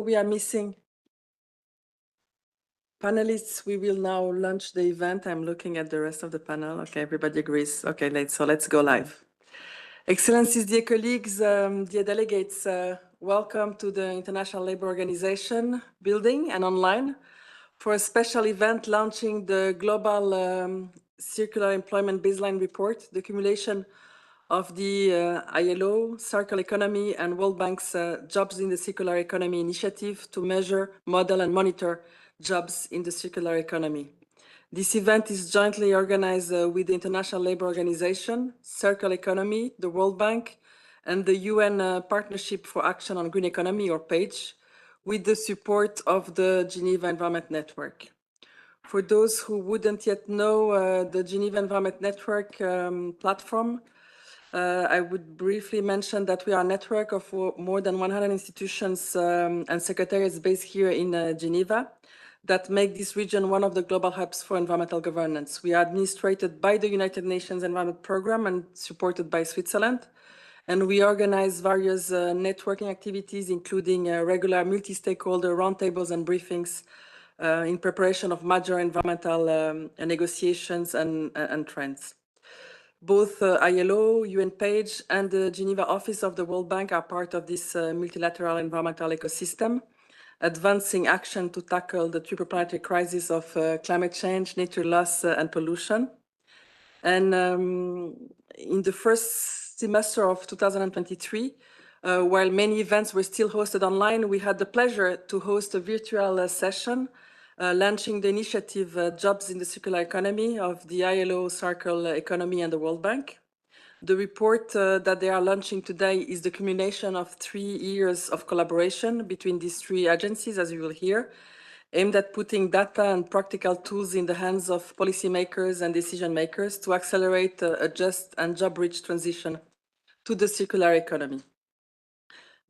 We are missing panelists. We will now launch the event. I'm looking at the rest of the panel. Okay, everybody agrees. Okay, let's go live. Excellencies, dear colleagues, dear delegates, welcome to the International Labour Organization building and online for a special event launching the Global Circular Employment Baseline Report, the accumulation of the ILO, Circular Economy and World Bank's Jobs in the Circular Economy initiative to measure, model and monitor jobs in the circular economy. This event is jointly organized with the International Labour Organization, Circular Economy, the World Bank, and the UN Partnership for Action on Green Economy, or PAGE, with the support of the Geneva Environment Network. For those who wouldn't yet know the Geneva Environment Network platform, I would briefly mention that we are a network of more than 100 institutions and secretariats based here in Geneva that make this region one of the global hubs for environmental governance. We are administrated by the United Nations Environment Programme and supported by Switzerland. And we organize various networking activities, including regular multi-stakeholder roundtables and briefings in preparation of major environmental negotiations and trends. Both ILO, UN PAGE, and the Geneva office of the World Bank are part of this multilateral environmental ecosystem, advancing action to tackle the triple planetary crisis of climate change, nature loss, and pollution. And in the first semester of 2023, while many events were still hosted online, we had the pleasure to host a virtual session launching the initiative Jobs in the Circular Economy of the ILO, Circular Economy and the World Bank. The report that they are launching today is the culmination of 3 years of collaboration between these three agencies, as you will hear, aimed at putting data and practical tools in the hands of policymakers and decision makers to accelerate a just and job-rich transition to the circular economy.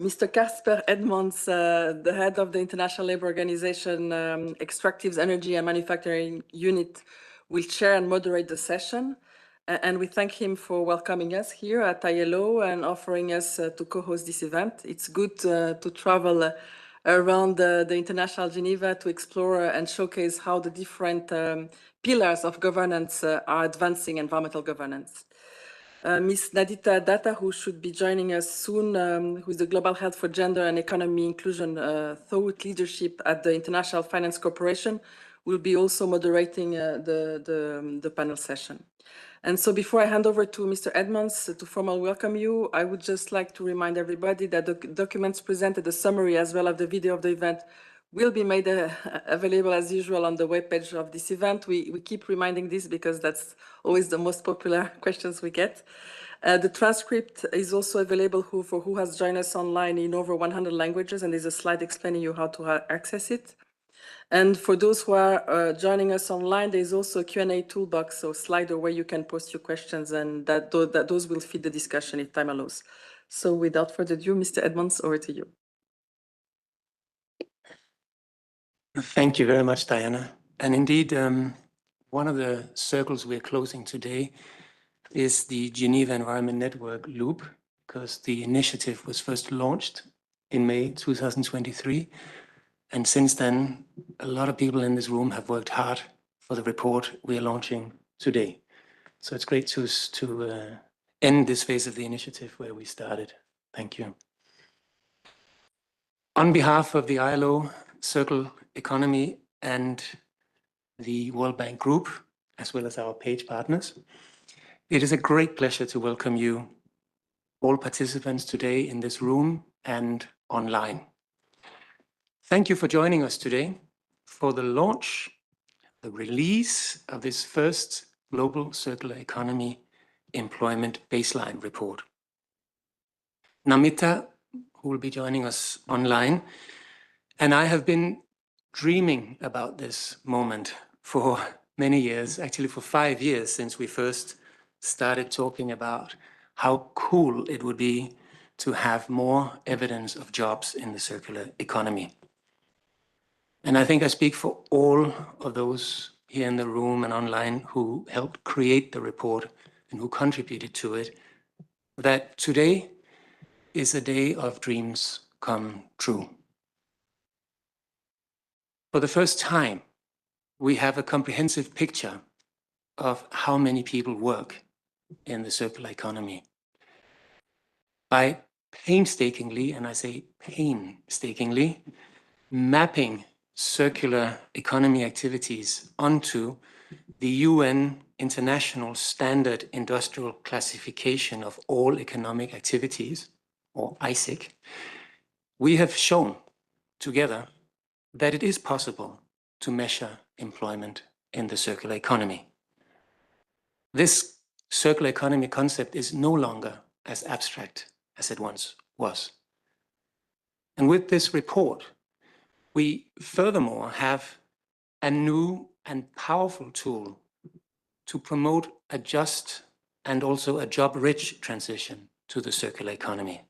Mr. Casper Edmonds, the head of the International Labour Organization Extractives Energy and Manufacturing Unit, will chair and moderate the session. And we thank him for welcoming us here at ILO and offering us to co-host this event. It's good to travel around the International Geneva to explore and showcase how the different pillars of governance are advancing environmental governance. Ms. Nadita Datta, who should be joining us soon, who is the Global Head for Gender and Economy Inclusion Thought Leadership at the International Finance Corporation, will be also moderating the panel session. And so before I hand over to Mr. Edmonds to formally welcome you, I would just like to remind everybody that the documents presented, the summary as well as the video of the event, will be made available as usual on the webpage of this event. We keep reminding this because that's always the most popular questions we get. The transcript is also available for who has joined us online in over 100 languages, and there's a slide explaining you how to access it. And for those who are joining us online, there's also a Q&A toolbox, so slider where you can post your questions, and that those will feed the discussion if time allows. So without further ado, Mr. Edmonds, over to you. Thank you very much, Diana. And indeed, one of the circles we're closing today is the Geneva Environment Network Loop, because the initiative was first launched in May 2023. And since then, a lot of people in this room have worked hard for the report we are launching today. So it's great to end this phase of the initiative where we started. Thank you. On behalf of the ILO, Circular Economy and the World Bank Group, as well as our PAGE partners, it is a great pleasure to welcome you, all participants today in this room and online. Thank you for joining us today for the launch, the release of this first Global Circular Economy Employment Baseline Report. Namita, who will be joining us online, and I have been dreaming about this moment for many years, actually for 5 years since we first started talking about how cool it would be to have more evidence of jobs in the circular economy. And I think I speak for all of those here in the room and online who helped create the report and who contributed to it, that today is a day of dreams come true. For the first time, we have a comprehensive picture of how many people work in the circular economy. By painstakingly, and I say painstakingly, mapping circular economy activities onto the UN International Standard Industrial Classification of All Economic Activities, or ISIC, we have shown together that it is possible to measure employment in the circular economy. This circular economy concept is no longer as abstract as it once was. And with this report, we furthermore have a new and powerful tool to promote a just and also a job-rich transition to the circular economy.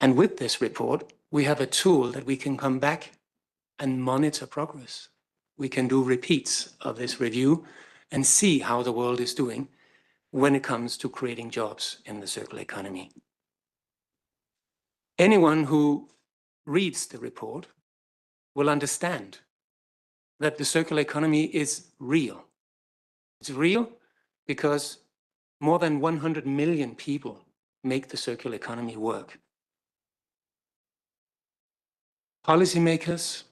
And with this report, we have a tool that we can come back and monitor progress. We can do repeats of this review and see how the world is doing when it comes to creating jobs in the circular economy. Anyone who reads the report will understand that the circular economy is real. It's real because more than 100 million people make the circular economy work. Policymakers,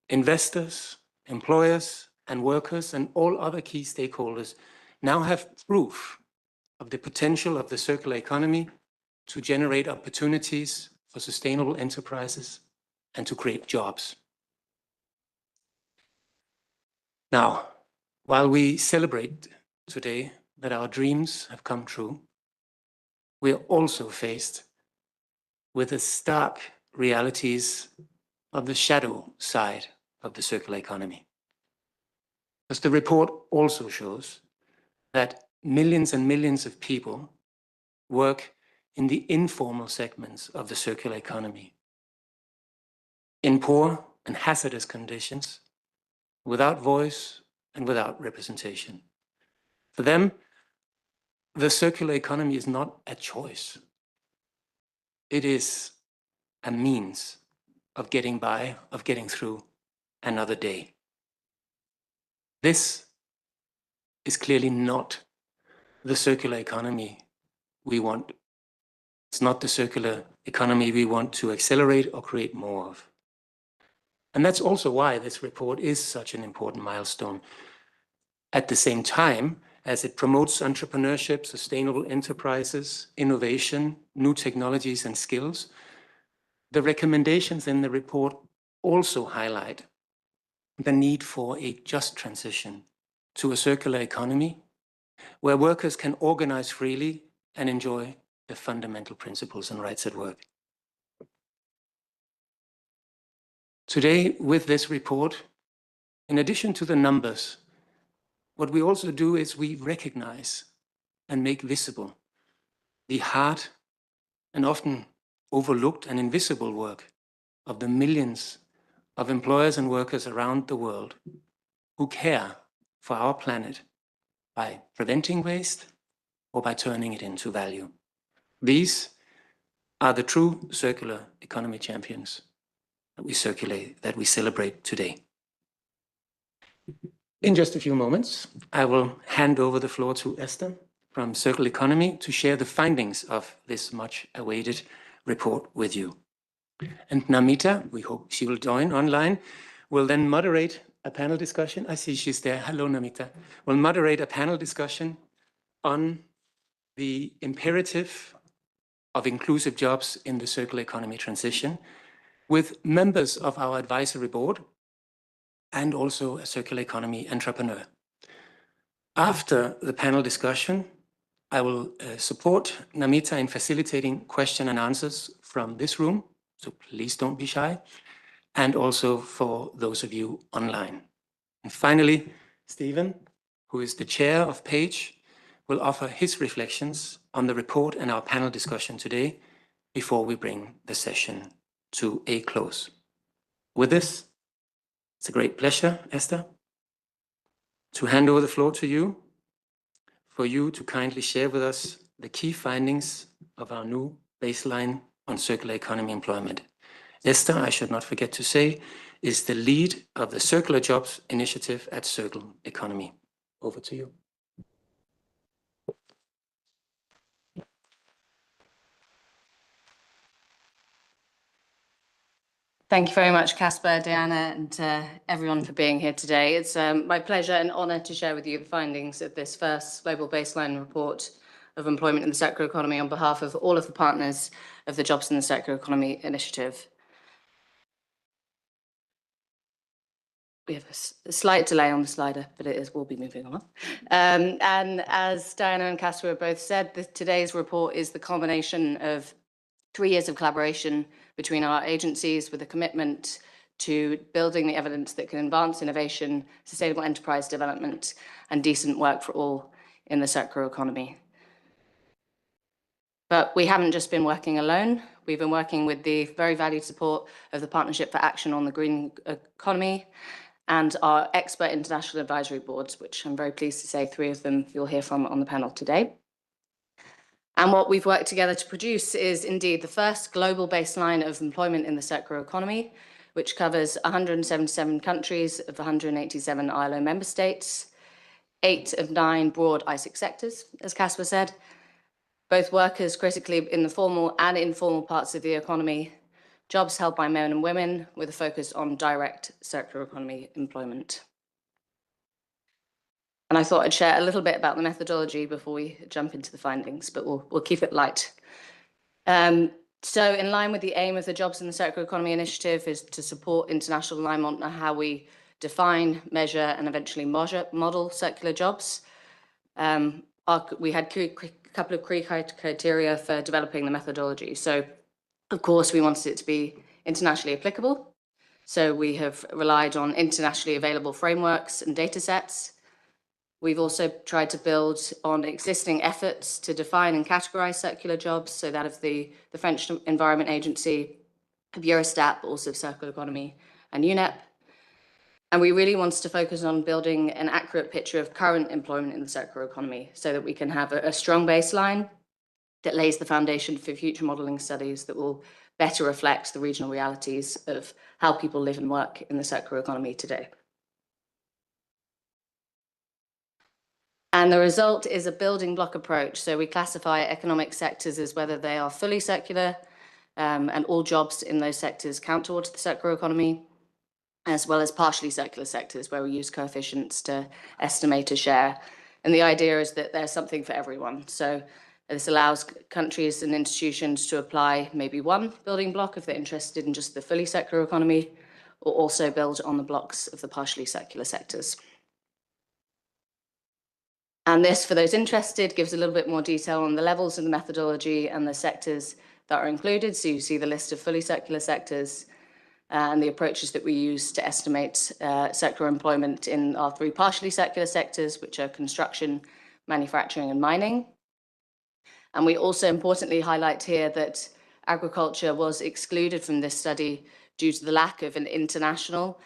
investors, employers, and workers, and all other key stakeholders now have proof of the potential of the circular economy to generate opportunities for sustainable enterprises and to create jobs. Now, while we celebrate today that our dreams have come true, we are also faced with the stark realities of the shadow side of the circular economy. As the report also shows that millions and millions of people work in the informal segments of the circular economy, in poor and hazardous conditions, without voice and without representation. For them, the circular economy is not a choice. It is a means of getting by, of getting through another day. This is clearly not the circular economy we want. It's not the circular economy we want to accelerate or create more of. And that's also why this report is such an important milestone. At the same time, as it promotes entrepreneurship, sustainable enterprises, innovation, new technologies and skills, the recommendations in the report also highlight the need for a just transition to a circular economy where workers can organize freely and enjoy the fundamental principles and rights at work. Today, with this report, in addition to the numbers, what we also do is we recognize and make visible the hard and often overlooked and invisible work of the millions of employers and workers around the world who care for our planet by preventing waste or by turning it into value. These are the true circular economy champions that we celebrate today. In just a few moments, I will hand over the floor to Esther from Circular Economy to share the findings of this much awaited report with you. And Namita, we hope she will join online, will then moderate a panel discussion. I see she's there. Hello, Namita. Will moderate a panel discussion on the imperative of inclusive jobs in the circular economy transition with members of our advisory board and also a circular economy entrepreneur. After the panel discussion, I will support Namita in facilitating question and answers from this room, so please don't be shy, and also for those of you online. And finally, Stephen, who is the chair of PAGE, will offer his reflections on the report and our panel discussion today before we bring the session to a close. With this, it's a great pleasure, Esther, to hand over the floor to you, for you to kindly share with us the key findings of our new baseline on circular economy employment. Esther, I should not forget to say, is the lead of the Circular Jobs Initiative at Circle Economy. Over to you. Thank you very much, Casper, Diana, and everyone for being here today. It's my pleasure and honour to share with you the findings of this first global baseline report of employment in the circular economy on behalf of all of the partners of the Jobs in the Circular Economy initiative. We have a slight delay on the slider, but we'll be moving on. And as Diana and Casper both said, today's report is the culmination of 3 years of collaboration between our agencies with a commitment to building the evidence that can advance innovation, sustainable enterprise development, and decent work for all in the circular economy. But we haven't just been working alone. We've been working with the very valued support of the Partnership for Action on the Green Economy and our expert international advisory boards, which I'm very pleased to say 3 of them you'll hear from on the panel today. And what we've worked together to produce is indeed the first global baseline of employment in the circular economy, which covers 177 countries of 187 ILO member states, 8 of 9 broad ISIC sectors, as Casper said, both workers critically in the formal and informal parts of the economy, jobs held by men and women with a focus on direct circular economy employment. And I thought I'd share a little bit about the methodology before we jump into the findings, but we'll keep it light. So in line with the aim of the Jobs in the Circular Economy initiative is to support international alignment on how we define, measure, and eventually model circular jobs. We had a couple of criteria for developing the methodology. So, of course, we wanted it to be internationally applicable. So we have relied on internationally available frameworks and data sets. We've also tried to build on existing efforts to define and categorize circular jobs, so that of the French Environment Agency, of Eurostat, but also of Circular Economy and UNEP. And we really wanted to focus on building an accurate picture of current employment in the circular economy so that we can have a strong baseline that lays the foundation for future modelling studies that will better reflect the regional realities of how people live and work in the circular economy today. And the result is a building block approach. So we classify economic sectors as whether they are fully circular, and all jobs in those sectors count towards the circular economy, as well as partially circular sectors where we use coefficients to estimate a share. And the idea is that there's something for everyone. So this allows countries and institutions to apply maybe one building block if they're interested in just the fully circular economy, or also build on the blocks of the partially circular sectors. And this, for those interested, gives a little bit more detail on the levels of the methodology and the sectors that are included. So you see the list of fully circular sectors and the approaches that we use to estimate circular employment in our 3 partially circular sectors, which are construction, manufacturing, and mining. And we also importantly highlight here that agriculture was excluded from this study due to the lack of an international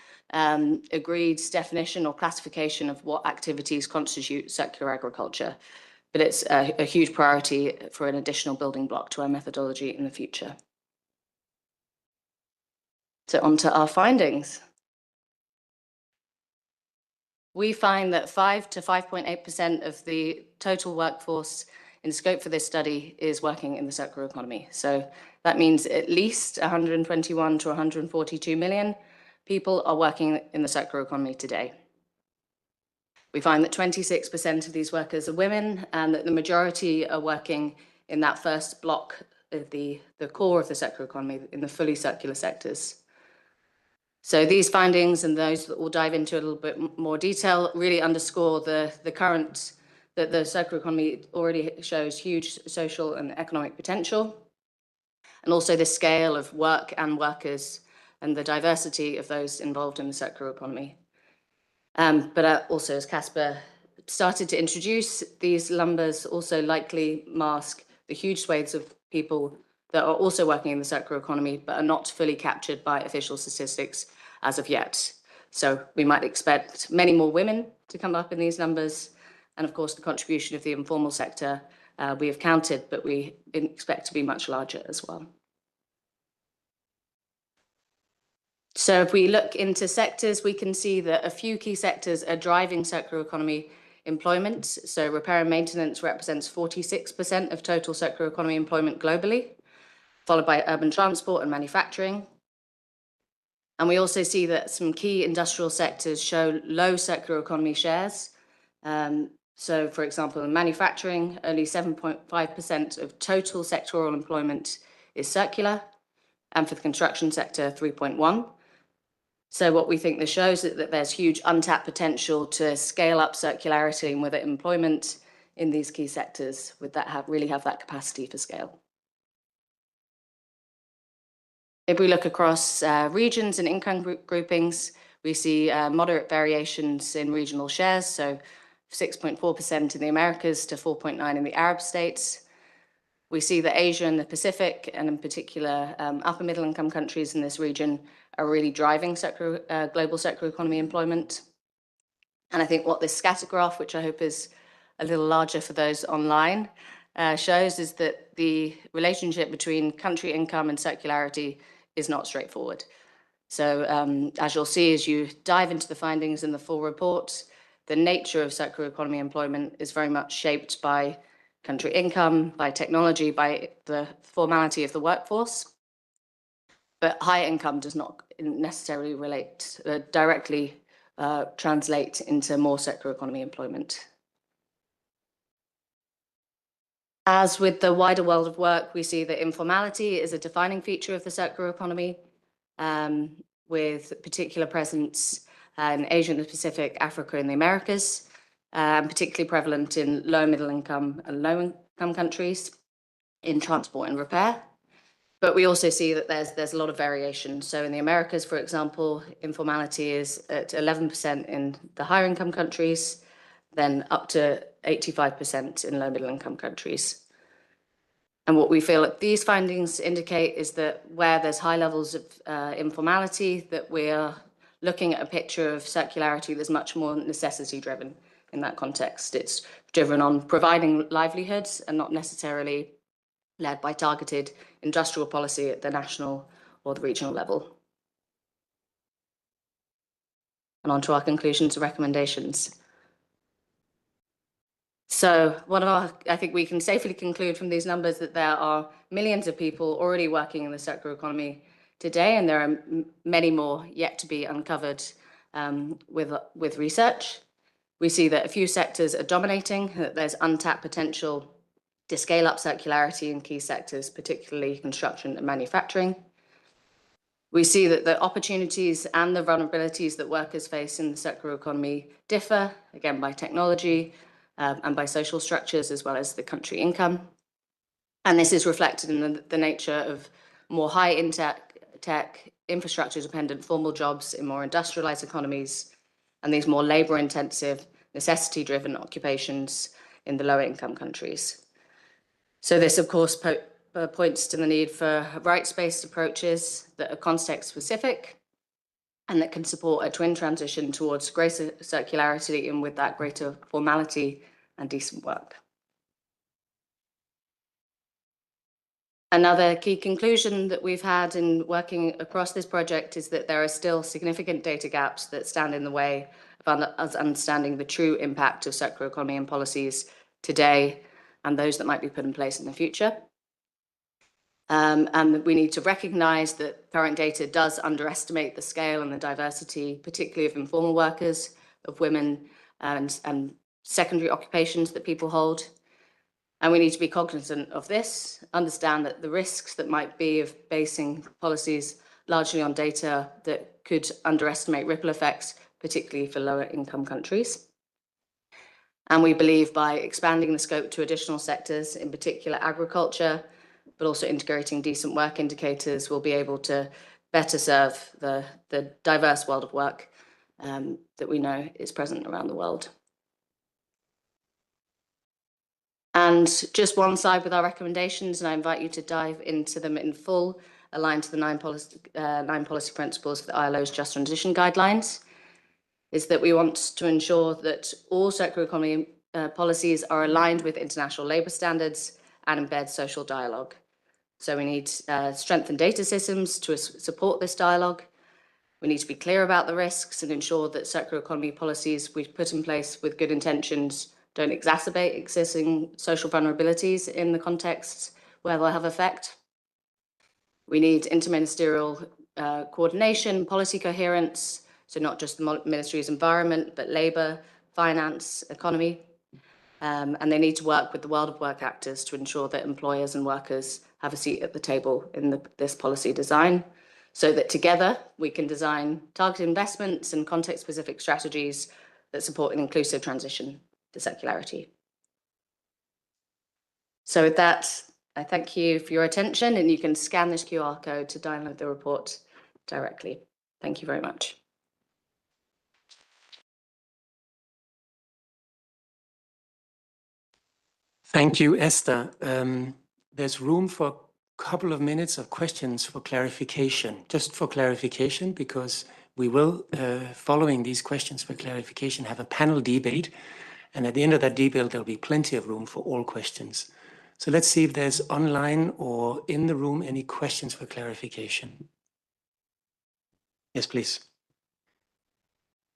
agreed definition or classification of what activities constitute circular agriculture. But it's a huge priority for an additional building block to our methodology in the future. So on to our findings. We find that 5 to 5.8% of the total workforce in scope for this study is working in the circular economy. So that means at least 121 to 142 million people are working in the circular economy today. We find that 26% of these workers are women, and that the majority are working in that first block of the core of the circular economy, in the fully circular sectors. So these findings, and those that we'll dive into a little bit more detail, really underscore that the circular economy already shows huge social and economic potential, and also the scale of work and workers and the diversity of those involved in the circular economy. But also, as Casper started to introduce, these numbers also likely mask the huge swathes of people that are also working in the circular economy, but are not fully captured by official statistics as of yet. So we might expect many more women to come up in these numbers. And of course, the contribution of the informal sector we have counted, but we expect to be much larger as well. So if we look into sectors, we can see that a few key sectors are driving circular economy employment. So repair and maintenance represents 46% of total circular economy employment globally, followed by urban transport and manufacturing. And we also see that some key industrial sectors show low circular economy shares. So for example, in manufacturing, only 7.5% of total sectoral employment is circular, and for the construction sector, 3.1%. So what we think this shows is that there's huge untapped potential to scale up circularity and with it employment in these key sectors, would that really have that capacity for scale. If we look across regions and income groupings, we see moderate variations in regional shares, so 6.4% in the Americas to 4.9% in the Arab states. We see that Asia and the Pacific, and in particular upper middle income countries in this region, are really driving global circular economy employment. And I think what this scatter graph, which I hope is a little larger for those online, shows is that the relationship between country income and circularity is not straightforward. So as you'll see, as you dive into the findings in the full report, the nature of circular economy employment is very much shaped by country income, by technology, by the formality of the workforce. But high income does not necessarily directly translate into more circular economy employment. As with the wider world of work, we see that informality is a defining feature of the circular economy, with particular presence in Asia and the Pacific, Africa and the Americas, particularly prevalent in low middle income and low income countries in transport and repair. But we also see that there's a lot of variation. So in the Americas, for example, informality is at 11% in the higher income countries, then up to 85% in low middle income countries. And what we feel that these findings indicate is that where there's high levels of informality, that we are looking at a picture of circularity that's much more necessity driven in that context. It's driven on providing livelihoods and not necessarily led by targeted industrial policy at the national or the regional level. And on to our conclusions and recommendations. So I think we can safely conclude from these numbers that there are millions of people already working in the circular economy today, and there are many more yet to be uncovered with research. We see that a few sectors are dominating, that there's untapped potential to scale up circularity in key sectors, particularly construction and manufacturing. We see that the opportunities and the vulnerabilities that workers face in the circular economy differ, again, by technology and by social structures, as well as the country income. And this is reflected in the nature of more high tech, infrastructure-dependent formal jobs in more industrialized economies, and these more labor-intensive, necessity-driven occupations in the lower income countries. So this, of course, points to the need for rights-based approaches that are context-specific and that can support a twin transition towards greater circularity and with that greater formality and decent work. Another key conclusion that we've had in working across this project is that there are still significant data gaps that stand in the way of us understanding the true impact of circular economy and policies today and those that might be put in place in the future. And we need to recognize that current data does underestimate the scale and the diversity, particularly of informal workers, of women and secondary occupations that people hold. And we need to be cognizant of this, understand that the risks that might be of basing policies largely on data that could underestimate ripple effects, particularly for lower income countries. And we believe by expanding the scope to additional sectors, in particular agriculture, but also integrating decent work indicators, we'll be able to better serve the diverse world of work that we know is present around the world. And just one side with our recommendations, and I invite you to dive into them in full, aligned to the nine policy principles for the ILO's Just Transition Guidelines, is that we want to ensure that all circular economy policies are aligned with international labour standards and embed social dialogue. So we need strengthened data systems to support this dialogue. We need to be clear about the risks and ensure that circular economy policies we put in place with good intentions don't exacerbate existing social vulnerabilities in the contexts where they'll have effect. We need interministerial coordination, policy coherence, so not just the Ministry's environment, but labour, finance, economy. And they need to work with the world of work actors to ensure that employers and workers have a seat at the table in this policy design, so that together we can design targeted investments and context-specific strategies that support an inclusive transition to circularity. So with that, I thank you for your attention, and you can scan this QR code to download the report directly. Thank you very much. Thank you, Esther. There's room for a couple of minutes of questions for clarification, just for clarification, because we will, following these questions for clarification, have a panel debate. And at the end of that debate, there'll be plenty of room for all questions. So let's see if there's online or in the room any questions for clarification. Yes, please.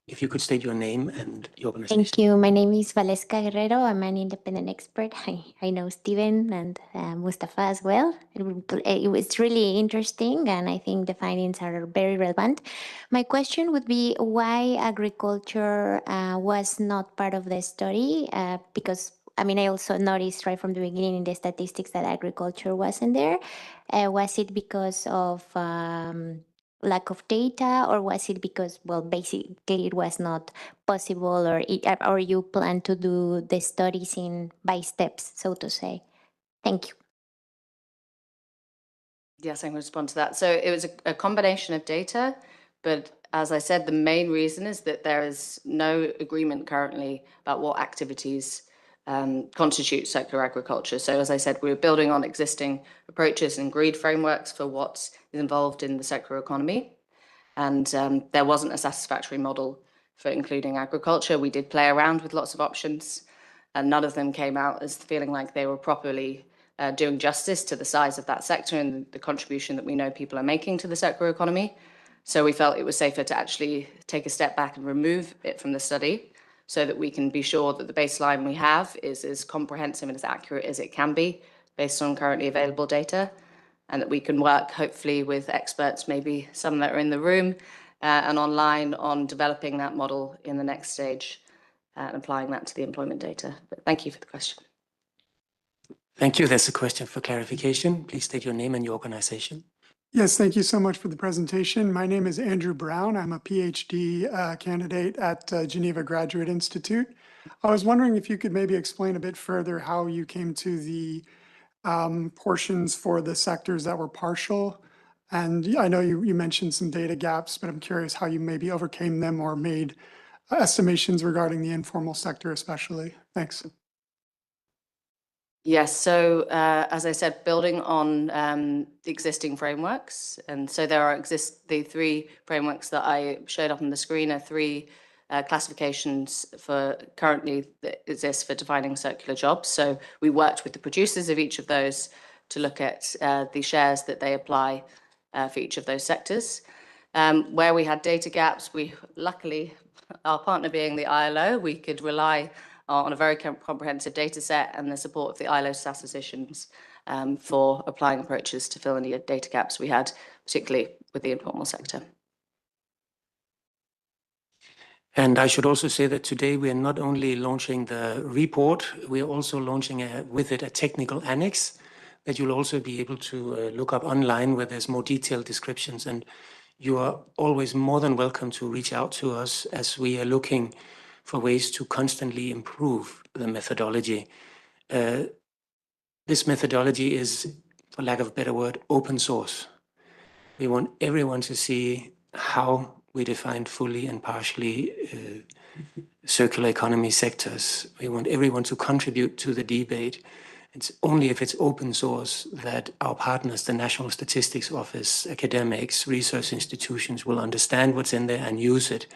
If you could state your name and your organization. Thank you. My name is Valesca Guerrero. I'm an independent expert. I know Steven and Mustafa as well. It was really interesting, and I think the findings are very relevant. My question would be why agriculture was not part of the study, because I mean, I also noticed right from the beginning in the statistics that agriculture wasn't there. Was it because of lack of data, or was it because, well, basically it was not possible, or you plan to do the studies by steps, so to say? Thank you. Yes, I'm going to respond to that. So it was a combination of data, but as I said, the main reason is that there is no agreement currently about what activities constitute circular agriculture. So as I said, we're building on existing approaches and agreed frameworks for what is involved in the circular economy. And there wasn't a satisfactory model for including agriculture. We did play around with lots of options, and none of them came out as feeling like they were properly doing justice to the size of that sector and the contribution that we know people are making to the circular economy. So we felt it was safer to actually take a step back and remove it from the study, so that we can be sure that the baseline we have is as comprehensive and as accurate as it can be based on currently available data, and that we can work hopefully with experts, maybe some that are in the room and online, on developing that model in the next stage and applying that to the employment data. But thank you for the question. Thank you. There's a question for clarification. Please state your name and your organization. Yes, thank you so much for the presentation. My name is Andrew Brown. I'm a PhD candidate at Geneva Graduate Institute. I was wondering if you could maybe explain a bit further how you came to the portions for the sectors that were partial. And I know you mentioned some data gaps, but I'm curious how you maybe overcame them or made estimations regarding the informal sector especially. Thanks. Yes, so as I said, building on the existing frameworks. And so there are the three frameworks that I showed up on the screen are three classifications for currently that exist for defining circular jobs. So we worked with the producers of each of those to look at the shares that they apply for each of those sectors. Where we had data gaps, we luckily, our partner being the ILO, we could rely on a very comprehensive data set and the support of the ILO statisticians for applying approaches to fill any data gaps we had, particularly with the informal sector. And I should also say that today we are not only launching the report, we are also launching with it a technical annex that you'll also be able to look up online, where there's more detailed descriptions. And you are always more than welcome to reach out to us as we are looking for ways to constantly improve the methodology. This methodology is, for lack of a better word, open source. We want everyone to see how we define fully and partially circular economy sectors. We want everyone to contribute to the debate. It's only if it's open source that our partners, the National Statistics Office, academics, research institutions, will understand what's in there and use it,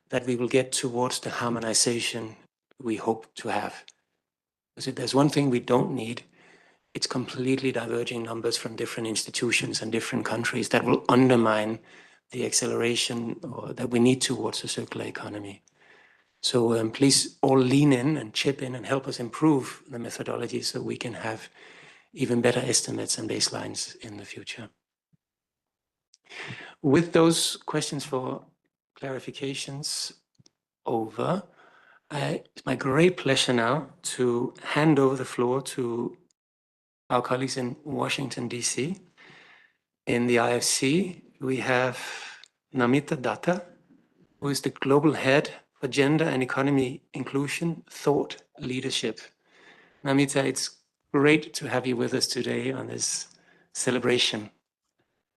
that we will get towards the harmonization we hope to have. Because if there's one thing we don't need, it's completely diverging numbers from different institutions and different countries that will undermine the acceleration or that we need towards a circular economy. So please all lean in and chip in and help us improve the methodology so we can have even better estimates and baselines in the future. With those questions for clarifications over, it's my great pleasure now to hand over the floor to our colleagues in Washington, D.C. In the IFC, we have Namita Datta, who is the Global Head for Gender and Economy Inclusion Thought Leadership. Namita, it's great to have you with us today on this celebration.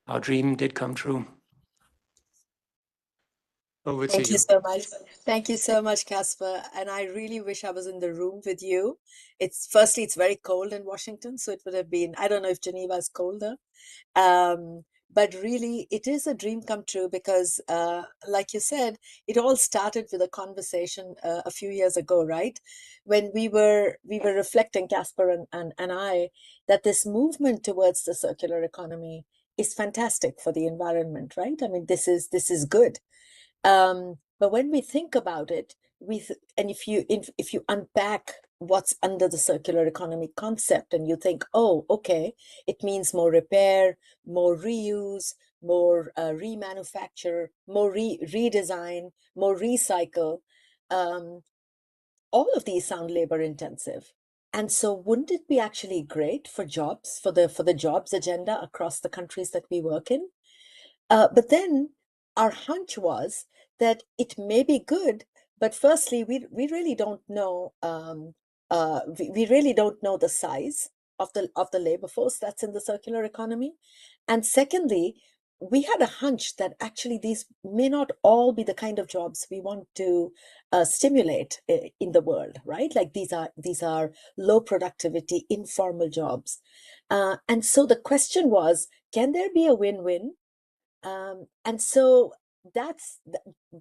Our dream did come true. Over to you. Thank you so much. Thank you so much, Casper. And I really wish I was in the room with you. Firstly, it's very cold in Washington, so it would have been, I don't know if Geneva is colder. But really, it is a dream come true because, like you said, it all started with a conversation a few years ago, right? When we were reflecting, Casper and I, that this movement towards the circular economy is fantastic for the environment, right? I mean, this is good. But when we think about it, and if you unpack what's under the circular economy concept, and you think, oh, okay, it means more repair, more reuse, more remanufacture, more redesign, more recycle. All of these sound labor intensive. And so wouldn't it be actually great for jobs, for the jobs agenda across the countries that we work in? But then our hunch was that it may be good, but firstly, we really don't know. We really don't know the size of the labor force that's in the circular economy, and secondly, we had a hunch that actually these may not all be the kind of jobs we want to stimulate in the world, right? Like these are low productivity, informal jobs, and so the question was, can there be a win-win? And so that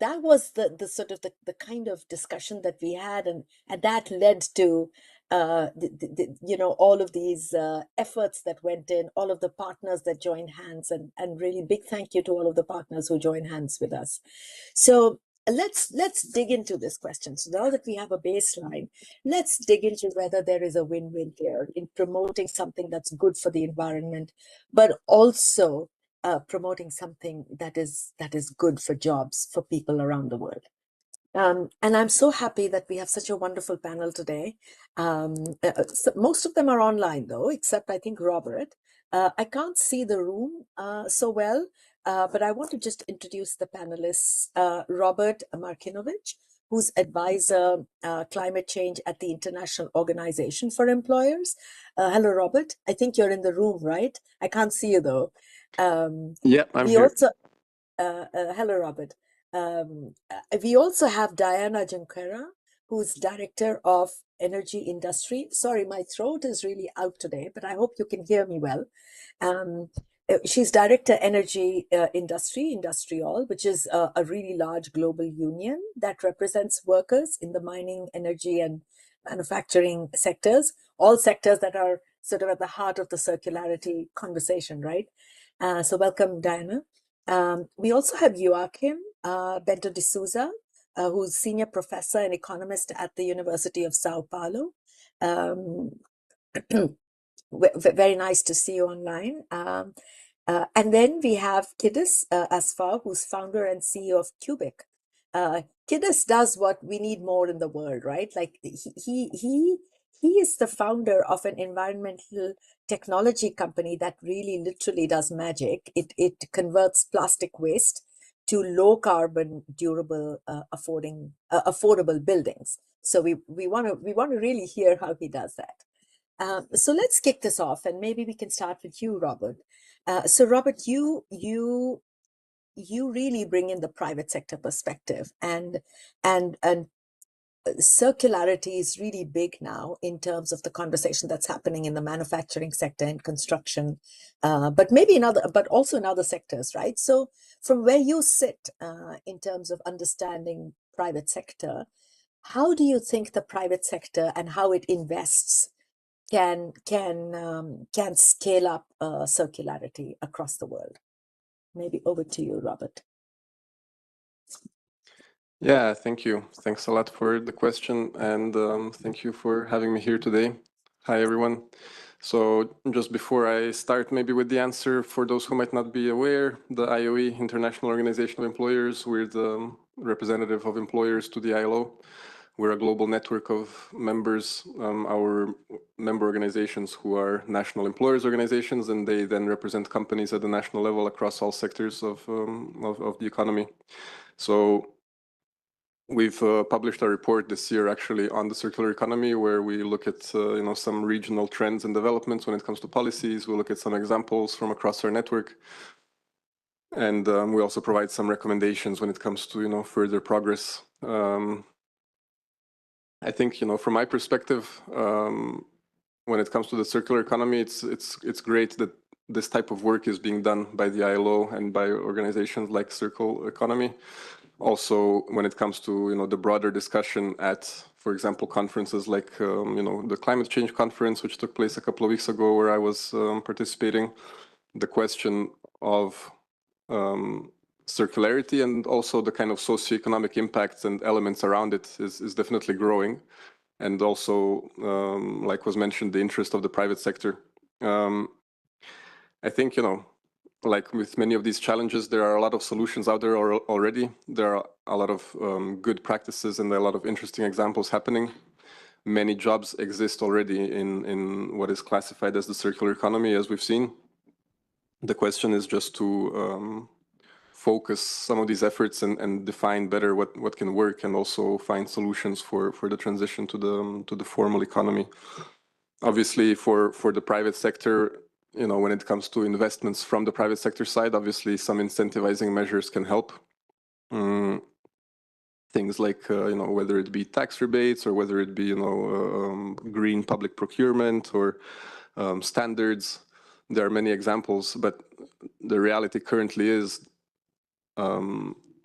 was the sort of the kind of discussion that we had, and that led to all of these efforts that went in, all of the partners that joined hands, and really big thank you to all of the partners who joined hands with us. So let's dig into this question. So now that we have a baseline, let's dig into whether there is a win-win here in promoting something that's good for the environment, but also promoting something that is good for jobs for people around the world. And I'm so happy that we have such a wonderful panel today. So most of them are online though, except I think Robert. I can't see the room so well, but I want to just introduce the panelists. Robert Markinovich, who's advisor climate change at the International Organization for Employers. Hello, Robert. I think you're in the room, right? I can't see you though. Yeah, I'm here. Also, hello, Robert. We also have Diana Junquera, who's Director of Energy Industry. Sorry, my throat is really out today, but I hope you can hear me well. She's Director Energy Industry, Industrial, which is a really large global union that represents workers in the mining, energy, and manufacturing sectors, all sectors that are sort of at the heart of the circularity conversation, right? So welcome, Diana. We also have Joachim Bento de Souza, who's Senior Professor and Economist at the University of Sao Paulo. Very nice to see you online. And then we have Kidis Asfar, who's founder and CEO of Cubic. Kidis does what we need more in the world, right? Like he is the founder of an environmental technology company that really literally does magic. It converts plastic waste to low carbon, durable, affordable buildings. So we want to really hear how he does that. So let's kick this off, and maybe we can start with you, Robert. So Robert, you really bring in the private sector perspective, and circularity is really big now in terms of the conversation that's happening in the manufacturing sector and construction, but also in other sectors, right? So from where you sit in terms of understanding private sector, how do you think the private sector and how it invests can scale up circularity across the world? maybe over to you, Robert. Yeah, thank you. Thanks a lot for the question, and thank you for having me here today. Hi, everyone. So just before I start, maybe with the answer, for those who might not be aware, the IOE, International Organization of Employers, we're the representative of employers to the ILO. We're a global network of members, our member organizations who are national employers organizations, and they then represent companies at the national level across all sectors of the economy. So we've published a report this year actually on the circular economy, where we look at some regional trends and developments when it comes to policies. We look at some examples from across our network, and we also provide some recommendations when it comes to further progress. I think from my perspective, when it comes to the circular economy, it's great that this type of work is being done by the ILO and by organizations like Circle Economy. Also, when it comes to the broader discussion at, for example, conferences like the climate change conference, which took place a couple of weeks ago, where I was participating, the question of circularity and also the kind of socioeconomic impacts and elements around it is definitely growing, and also, like was mentioned, the interest of the private sector. I think like with many of these challenges, there are a lot of solutions out there already. There are a lot of good practices and a lot of interesting examples happening. Many jobs exist already in what is classified as the circular economy, as we've seen. The question is just to focus some of these efforts and define better what can work, and also find solutions for the transition to the formal economy. Obviously, for the private sector, when it comes to investments from the private sector side, obviously some incentivizing measures can help. Things like, whether it be tax rebates or whether it be, green public procurement or standards. There are many examples, but the reality currently is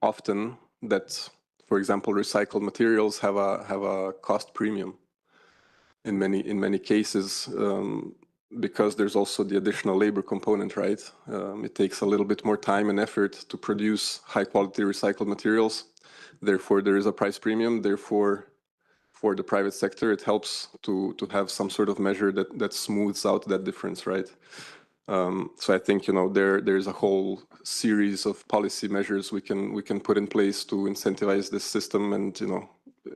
often that, for example, recycled materials have a cost premium in many cases, because there's also the additional labor component, right? It takes a little bit more time and effort to produce high quality recycled materials. Therefore, there is a price premium. Therefore, for the private sector, it helps to have some sort of measure that smooths out that difference, right? So I think there's a whole series of policy measures we can put in place to incentivize this system, and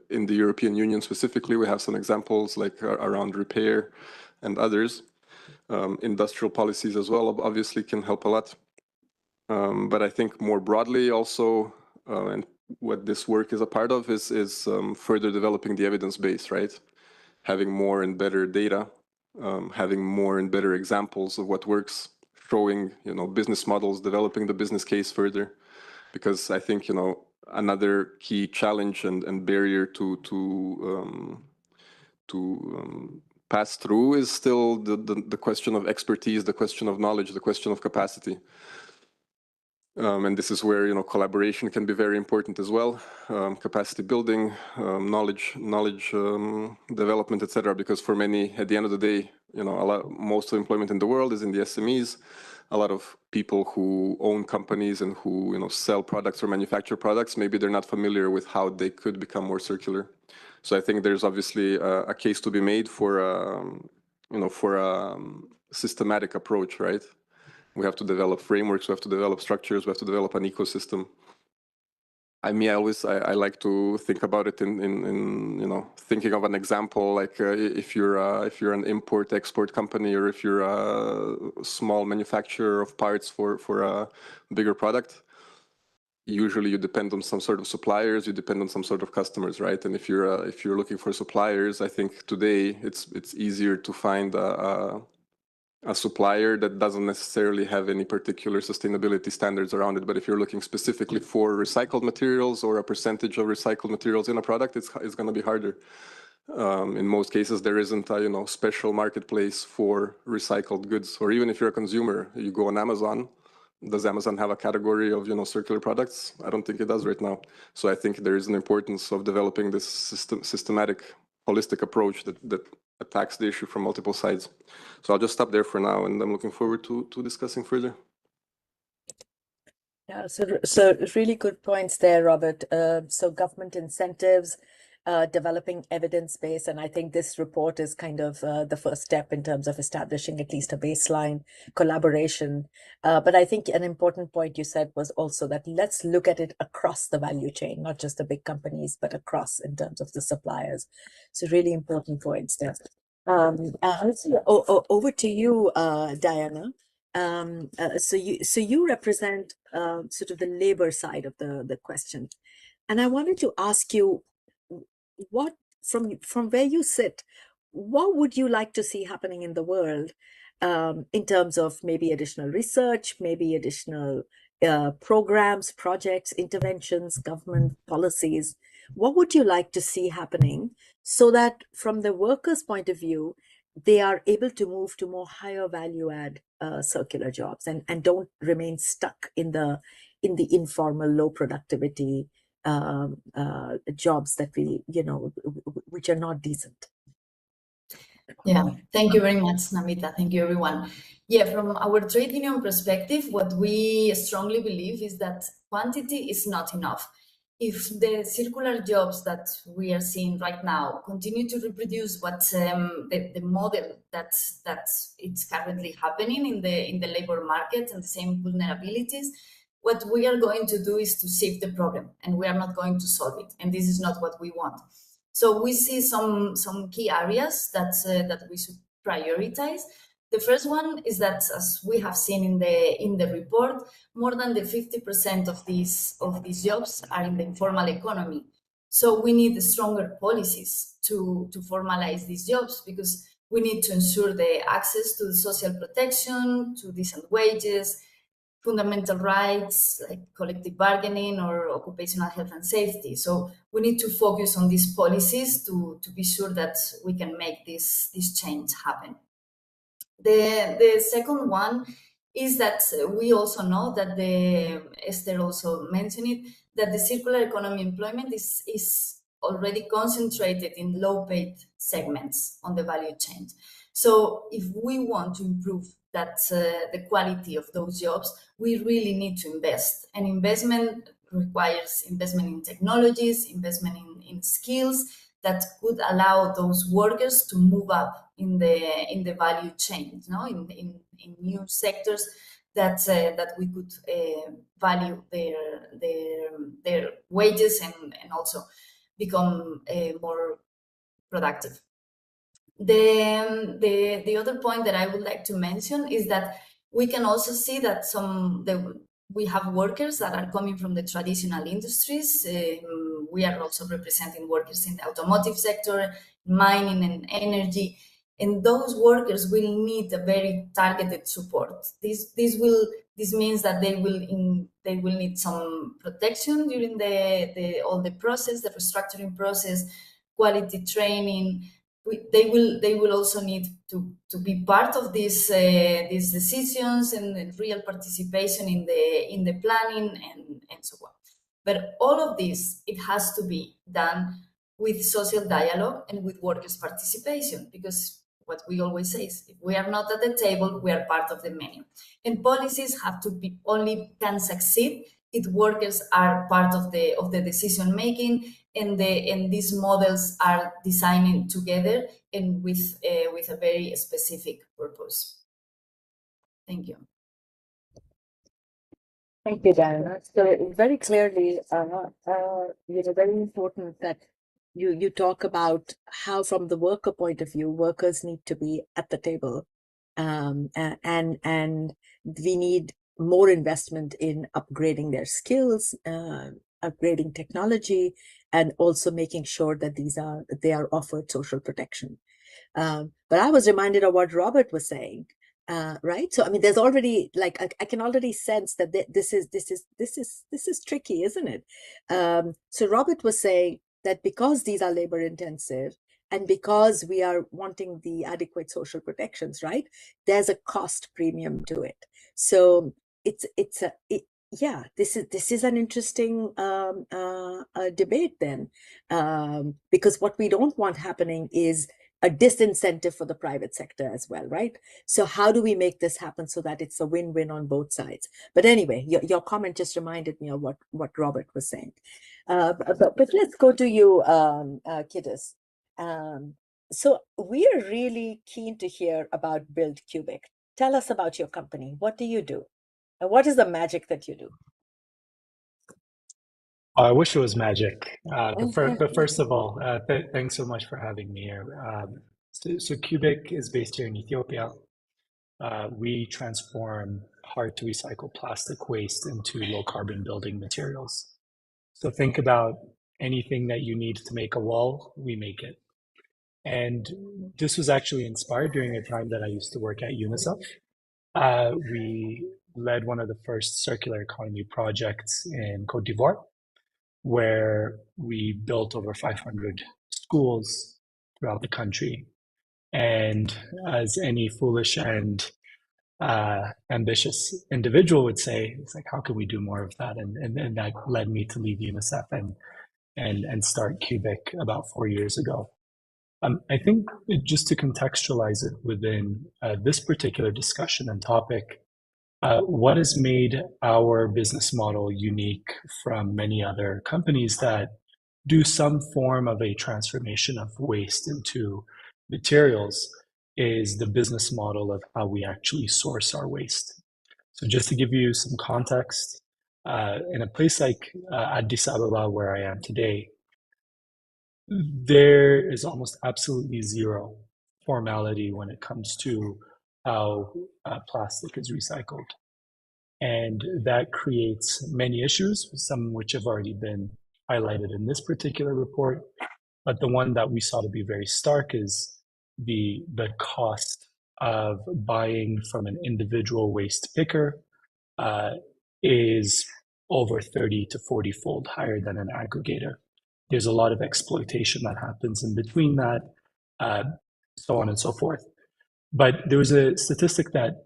in the European Union specifically, we have some examples like around repair and others. Industrial policies as well obviously can help a lot. But I think more broadly also, and what this work is a part of is further developing the evidence base, right? Having more and better data, having more and better examples of what works, showing business models, developing the business case further. Because I think another key challenge and barrier to pass through is still the question of expertise, the question of knowledge, the question of capacity. And this is where collaboration can be very important as well. Capacity building, knowledge development, etc. Because for many, at the end of the day, most of employment in the world is in the SMEs. A lot of people who own companies and who sell products or manufacture products, maybe they're not familiar with how they could become more circular. So I think there's obviously a case to be made for a systematic approach, right? We have to develop frameworks, we have to develop structures, we have to develop an ecosystem. I like to think about it in thinking of an example, like if you're an import-export company, or if you're a small manufacturer of parts for a bigger product. Usually you depend on some sort of suppliers, you depend on some sort of customers, right? And if you're looking for suppliers, I think today it's easier to find a supplier that doesn't necessarily have any particular sustainability standards around it. But if you're looking specifically for recycled materials or a percentage of recycled materials in a product, it's going to be harder. In most cases, there isn't a special marketplace for recycled goods. Or even if you're a consumer, you go on Amazon. Does Amazon have a category of circular products? I don't think it does right now. So I think there is an importance of developing this systematic, holistic approach that attacks the issue from multiple sides. So I'll just stop there for now, and I'm looking forward to discussing further. Yeah, so really good points there, Robert. So government incentives, developing evidence base, and I think this report is kind of the first step in terms of establishing at least a baseline collaboration. But I think an important point you said was also that let's look at it across the value chain, not just the big companies, but across in terms of the suppliers. So really important points there. Over to you, Diana. So you represent sort of the labor side of the question, and I wanted to ask you, what from where you sit, what would you like to see happening in the world in terms of maybe additional research, maybe additional programs, projects, interventions, government policies? What would you like to see happening so that from the workers' point of view, they are able to move to more higher value add circular jobs and don't remain stuck in the informal low productivity jobs that we, which are not decent? Yeah, thank you very much, Namita. Thank you, everyone. Yeah, from our trade union perspective, what we strongly believe is that quantity is not enough. If the circular jobs that we are seeing right now continue to reproduce what the model that it's currently happening in the labor market and the same vulnerabilities, what we are going to do is to save the problem, and we are not going to solve it. And this is not what we want. So we see some key areas that we should prioritize. The first one is that, as we have seen in the report, more than the 50% of these jobs are in the informal economy. So we need stronger policies to formalize these jobs, because we need to ensure the access to the social protection, to decent wages, fundamental rights like collective bargaining or occupational health and safety. So we need to focus on these policies to be sure that we can make this change happen. The second one is that we also know that Esther also mentioned it, that the circular economy employment is already concentrated in low-paid segments on the value chain. So if we want to improve that the quality of those jobs, we really need to invest. And investment requires investment in technologies, investment in skills that could allow those workers to move up in the value chain, in new sectors that we could value their wages and also become more productive. The other point that I would like to mention is that we can also see that we have workers that are coming from the traditional industries. We are also representing workers in the automotive sector, mining and energy, and those workers will need a very targeted support. This means that they will need some protection during all the process, the restructuring process, quality training. They will also need to be part of these decisions and real participation in the planning and so on. But all of this, it has to be done with social dialogue and with workers' participation, because what we always say is, if we are not at the table, we are part of the menu. And policies have to be can succeed if workers are part of the decision making, and these models are designing together and with a very specific purpose. Thank you. Thank you, Diana. So very clearly, very important that you talk about how, from the worker point of view, workers need to be at the table, and we need more investment in upgrading their skills, upgrading technology, and also making sure that they are offered social protection. But I was reminded of what Robert was saying. Right. So, I mean, there's already, like, I can already sense that this is tricky, isn't it? So Robert was saying that because these are labor intensive and because we are wanting the adequate social protections, right, there's a cost premium to it. So yeah, this is an interesting debate then, because what we don't want happening is a disincentive for the private sector as well, right? So how do we make this happen so that it's a win-win on both sides? But anyway, your comment just reminded me of what Robert was saying. But let's go to you, Kiddes. So we are really keen to hear about Build Cubic. Tell us about your company. What do you do? And what is the magic that you do? I wish it was magic. But first of all, thanks so much for having me here. So Cubic is based here in Ethiopia. We transform hard to recycle plastic waste into low carbon building materials. So think about anything that you need to make a wall, we make it. And this was actually inspired during a time that I used to work at UNICEF. We led one of the first circular economy projects in Cote d'Ivoire, where we built over 500 schools throughout the country. And as any foolish and ambitious individual would say, it's like, how can we do more of that? And that led me to leave UNICEF and start Cubic about 4 years ago. I think just to contextualize it within this particular discussion and topic, what has made our business model unique from many other companies that do some form of a transformation of waste into materials is the business model of how we actually source our waste. So just to give you some context, in a place like Addis Ababa, where I am today, there is almost absolutely zero formality when it comes to how plastic is recycled. And that creates many issues, some which have already been highlighted in this particular report. But the one that we saw to be very stark is the cost of buying from an individual waste picker is over 30 to 40 fold higher than an aggregator. There's a lot of exploitation that happens in between that, so on and so forth. But there was a statistic that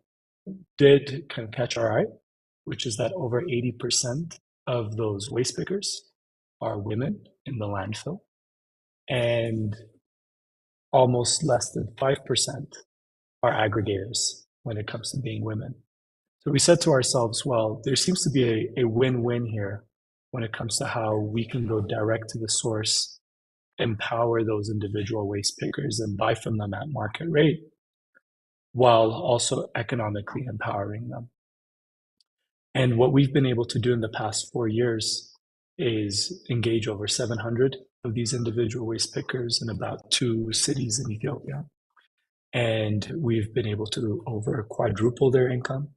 did kind of catch our eye, which is that over 80% of those waste pickers are women in the landfill, and almost less than 5% are aggregators when it comes to being women. So we said to ourselves, well, there seems to be a win-win here when it comes to how we can go direct to the source, empower those individual waste pickers and buy from them at market rate, while also economically empowering them. And what we've been able to do in the past 4 years is engage over 700 of these individual waste pickers in about 2 cities in Ethiopia. And we've been able to over quadruple their income.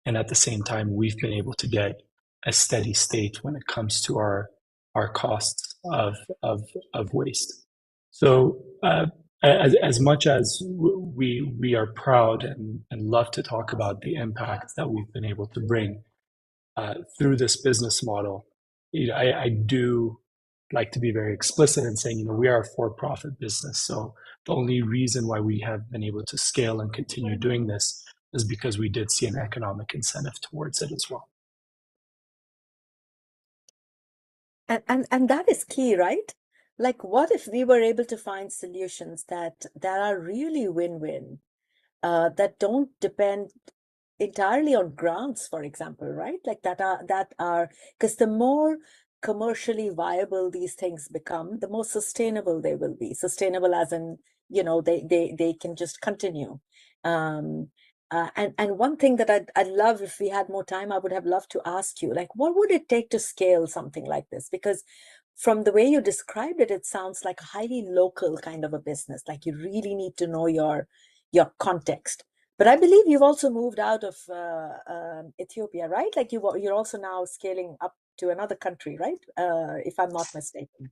And at the same time, we've been able to get a steady state when it comes to our costs of waste. So as much as we are proud and love to talk about the impact that we've been able to bring through this business model, I do like to be very explicit in saying, we are a for-profit business. So the only reason why we have been able to scale and continue doing this is because we did see an economic incentive towards it as well. And that is key, right? Like, what if we were able to find solutions that are really win-win, that don't depend entirely on grants, for example, right? Like that are because the more commercially viable these things become, the more sustainable they will be. Sustainable as in, they can just continue. And one thing that I'd love, if we had more time, I would have loved to ask you, like, what would it take to scale something like this? Because from the way you described it, it sounds like a highly local kind of a business. Like, you really need to know your context. But I believe you've also moved out of Ethiopia, right? Like you're also now scaling up to another country, right? If I'm not mistaken.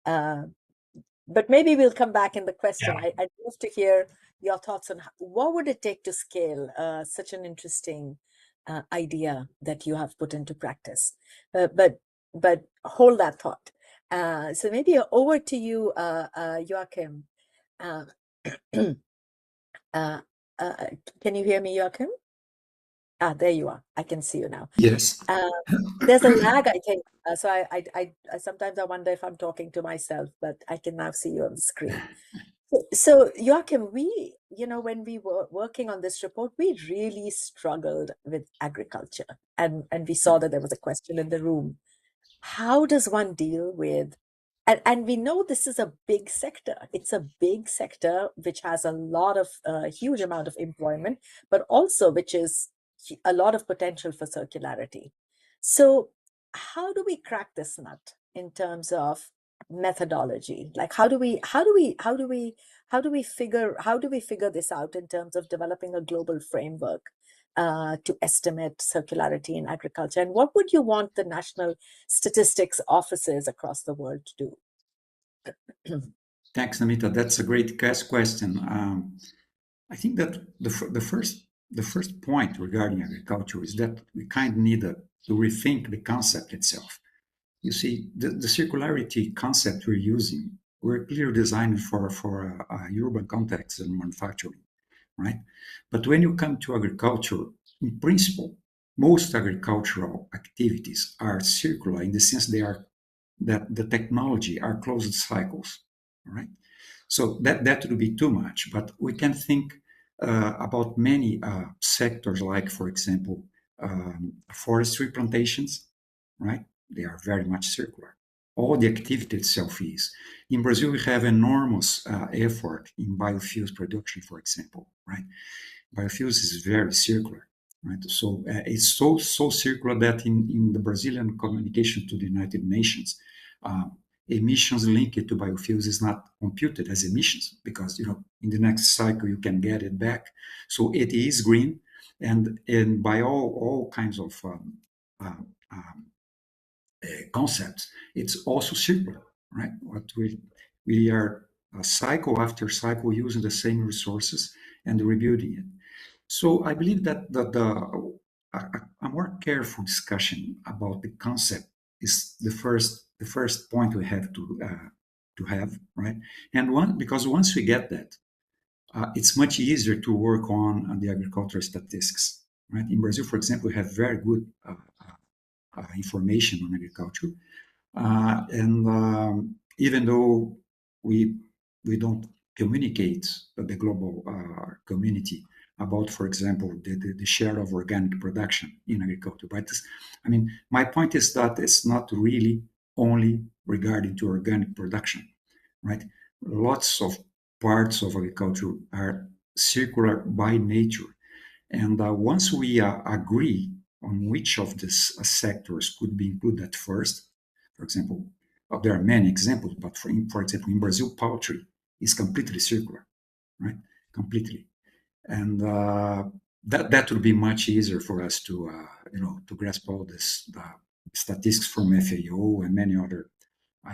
But maybe we'll come back in the question. Yeah. I'd love to hear your thoughts on what would it take to scale such an interesting idea that you have put into practice. But hold that thought. So maybe over to you, Joachim. Can you hear me, Joachim? There you are. I can see you now. Yes. There's a lag, I think. So I sometimes I wonder if I'm talking to myself, but I can now see you on the screen. So Joachim, when we were working on this report, we really struggled with agriculture, and we saw that there was a question in the room. How does one deal with, and we know this is a big sector. It's a big sector which has a lot of huge amount of employment, but also which is a lot of potential for circularity. So how do we crack this nut in terms of methodology? Like how do we figure this out in terms of developing a global framework to estimate circularity in agriculture? And what would you want the national statistics offices across the world to do? Thanks, Namita. That's a great question. I think that the first point regarding agriculture is that we kind of need to rethink the concept itself. You see, the circularity concept we're using, we're clearly designed for urban context and manufacturing, right? But when you come to agriculture, in principle, most agricultural activities are circular in the sense that the technology are closed cycles, all right? So that would be too much, but we can think about many sectors, like, for example, forestry plantations, right? They are very much circular. All the activity itself is. In Brazil, we have enormous effort in biofuels production, for example, right? Biofuels is very circular, right? So it's so circular that in the Brazilian communication to the United Nations, emissions linked to biofuels is not computed as emissions because, in the next cycle you can get it back. So it is green, and by all kinds of concepts, it's also circular, right? What we are cycle after cycle using the same resources and rebuilding it. So I believe that a more careful discussion about the concept is the first point we have to have, right? And because once we get that, it's much easier to work on the agricultural statistics, right? In Brazil, for example, we have very good information on agriculture, and even though we don't communicate the global community about, for example, the share of organic production in agriculture. But my point is that it's not really only regarding to organic production, right? Lots of parts of agriculture are circular by nature. And once we agree on which of these sectors could be included at first, for example, there are many examples, but for example, in Brazil, poultry is completely circular, right? Completely. And that would be much easier for us to grasp all this statistics from FAO and many other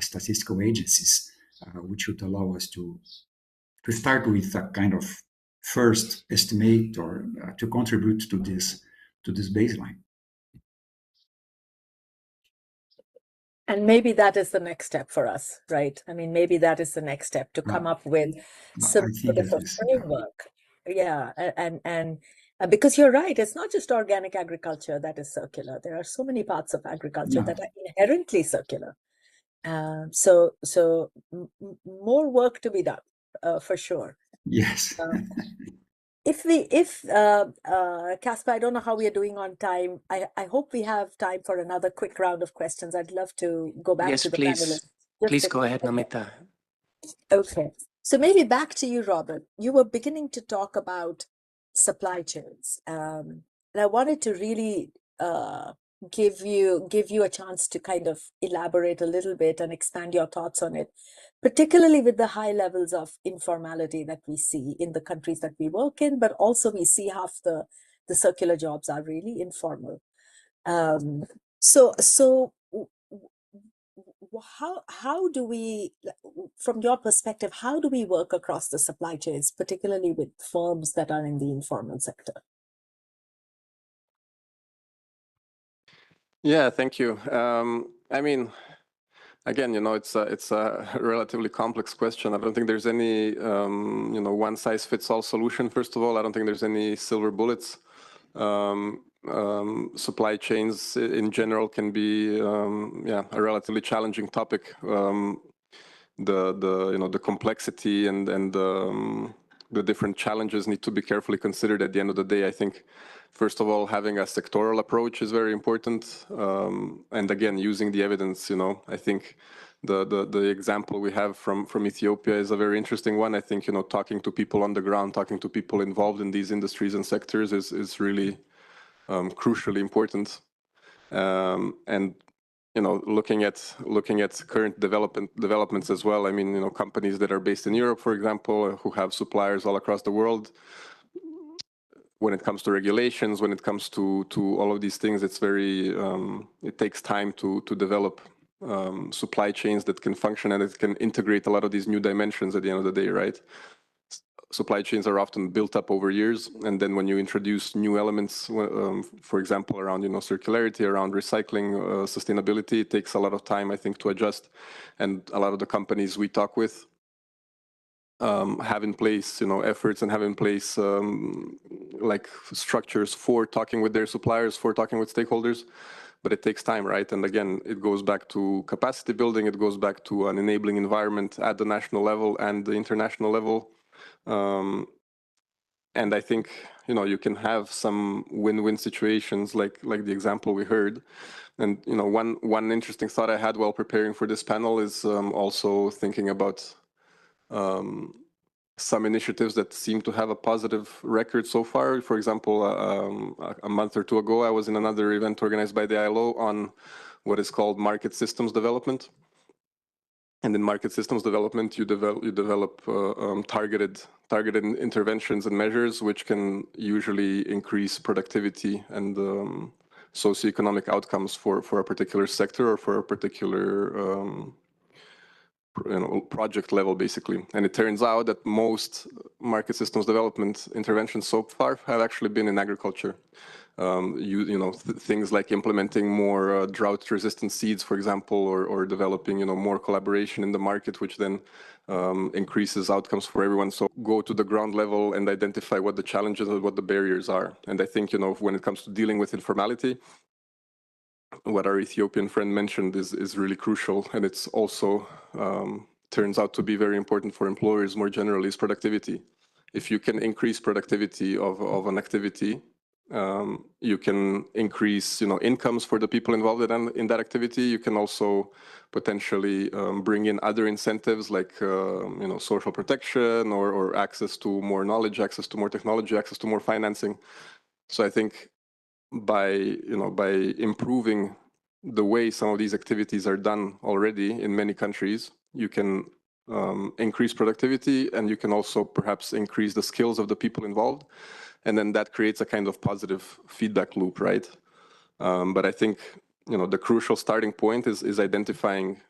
statistical agencies, which would allow us to start with a kind of first estimate or to contribute to this baseline. And maybe that is the next step for us, right? Maybe that is the next step to come up with some sort of a framework. Yeah, and because you're right, it's not just organic agriculture that is circular. There are so many parts of agriculture that are inherently circular. So more work to be done, for sure. Yes. Caspar, I don't know how we are doing on time. I hope we have time for another quick round of questions. I'd love to go back to the panelists. Please go ahead, Namita. Okay. So maybe back to you, Robert. You were beginning to talk about supply chains. And I wanted to really give you a chance to kind of elaborate a little bit and expand your thoughts on it, particularly with the high levels of informality that we see in the countries that we work in, but also we see half the circular jobs are really informal. So how do we, from your perspective, how do we work across the supply chains, particularly with firms that are in the informal sector? Yeah, thank you. Again, it's a relatively complex question. I don't think there's any, one size fits all solution. First of all, I don't think there's any silver bullets. Supply chains in general can be, a relatively challenging topic. the complexity and the different challenges need to be carefully considered. At the end of the day, I think, first of all, having a sectoral approach is very important. And again, using the evidence, I think the example we have from Ethiopia is a very interesting one. I think, talking to people on the ground, talking to people involved in these industries and sectors is really crucially important. And looking at current developments as well. I mean, companies that are based in Europe, for example, who have suppliers all across the world. When it comes to regulations, when it comes to all of these things, it's very it takes time to develop supply chains that can function and it can integrate a lot of these new dimensions at the end of the day, right? Supply chains are often built up over years, and then when you introduce new elements, for example, around circularity, around recycling, sustainability, it takes a lot of time, I think, to adjust. And a lot of the companies we talk with have in place, efforts and have in place like structures for talking with their suppliers, for talking with stakeholders. But it takes time, right? And again, it goes back to capacity building. It goes back to an enabling environment at the national level and the international level. And I think, you can have some win-win situations like the example we heard. And, one interesting thought I had while preparing for this panel is also thinking about some initiatives that seem to have a positive record so far. For example, a month or two ago, I was in another event organized by the ILO on what is called market systems development. And in market systems development, you develop targeted interventions and measures which can usually increase productivity and socioeconomic outcomes for a particular sector or for a particular project level, basically. And it turns out that most market systems development interventions so far have actually been in agriculture. Things like implementing more drought-resistant seeds, for example, or developing, more collaboration in the market, which then increases outcomes for everyone. So go to the ground level and identify what the challenges and what the barriers are. And I think, when it comes to dealing with informality, what our Ethiopian friend mentioned is really crucial, and it's also turns out to be very important for employers more generally, is productivity. If you can increase productivity of an activity, you can increase, incomes for the people involved in that activity. You can also potentially bring in other incentives like, social protection or access to more knowledge, access to more technology, access to more financing. So I think by improving the way some of these activities are done already in many countries, you can increase productivity, and you can also perhaps increase the skills of the people involved. And then that creates a kind of positive feedback loop, right? But I think, the crucial starting point is identifying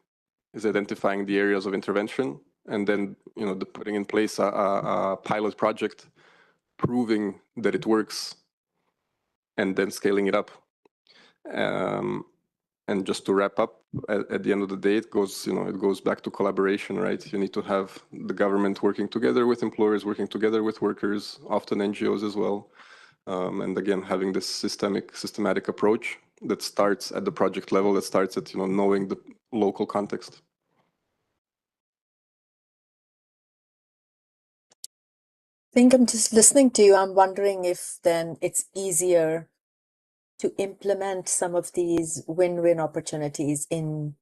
the areas of intervention, and then, putting in place a pilot project, proving that it works, and then scaling it up. And just to wrap up, at the end of the day, it goes back to collaboration, right? You need to have the government working together with employers, working together with workers, often NGOs as well. And again, having this systematic approach that starts at the project level, that starts at, knowing the local context. I think I'm just listening to you. I'm wondering if then it's easier to implement some of these win-win opportunities in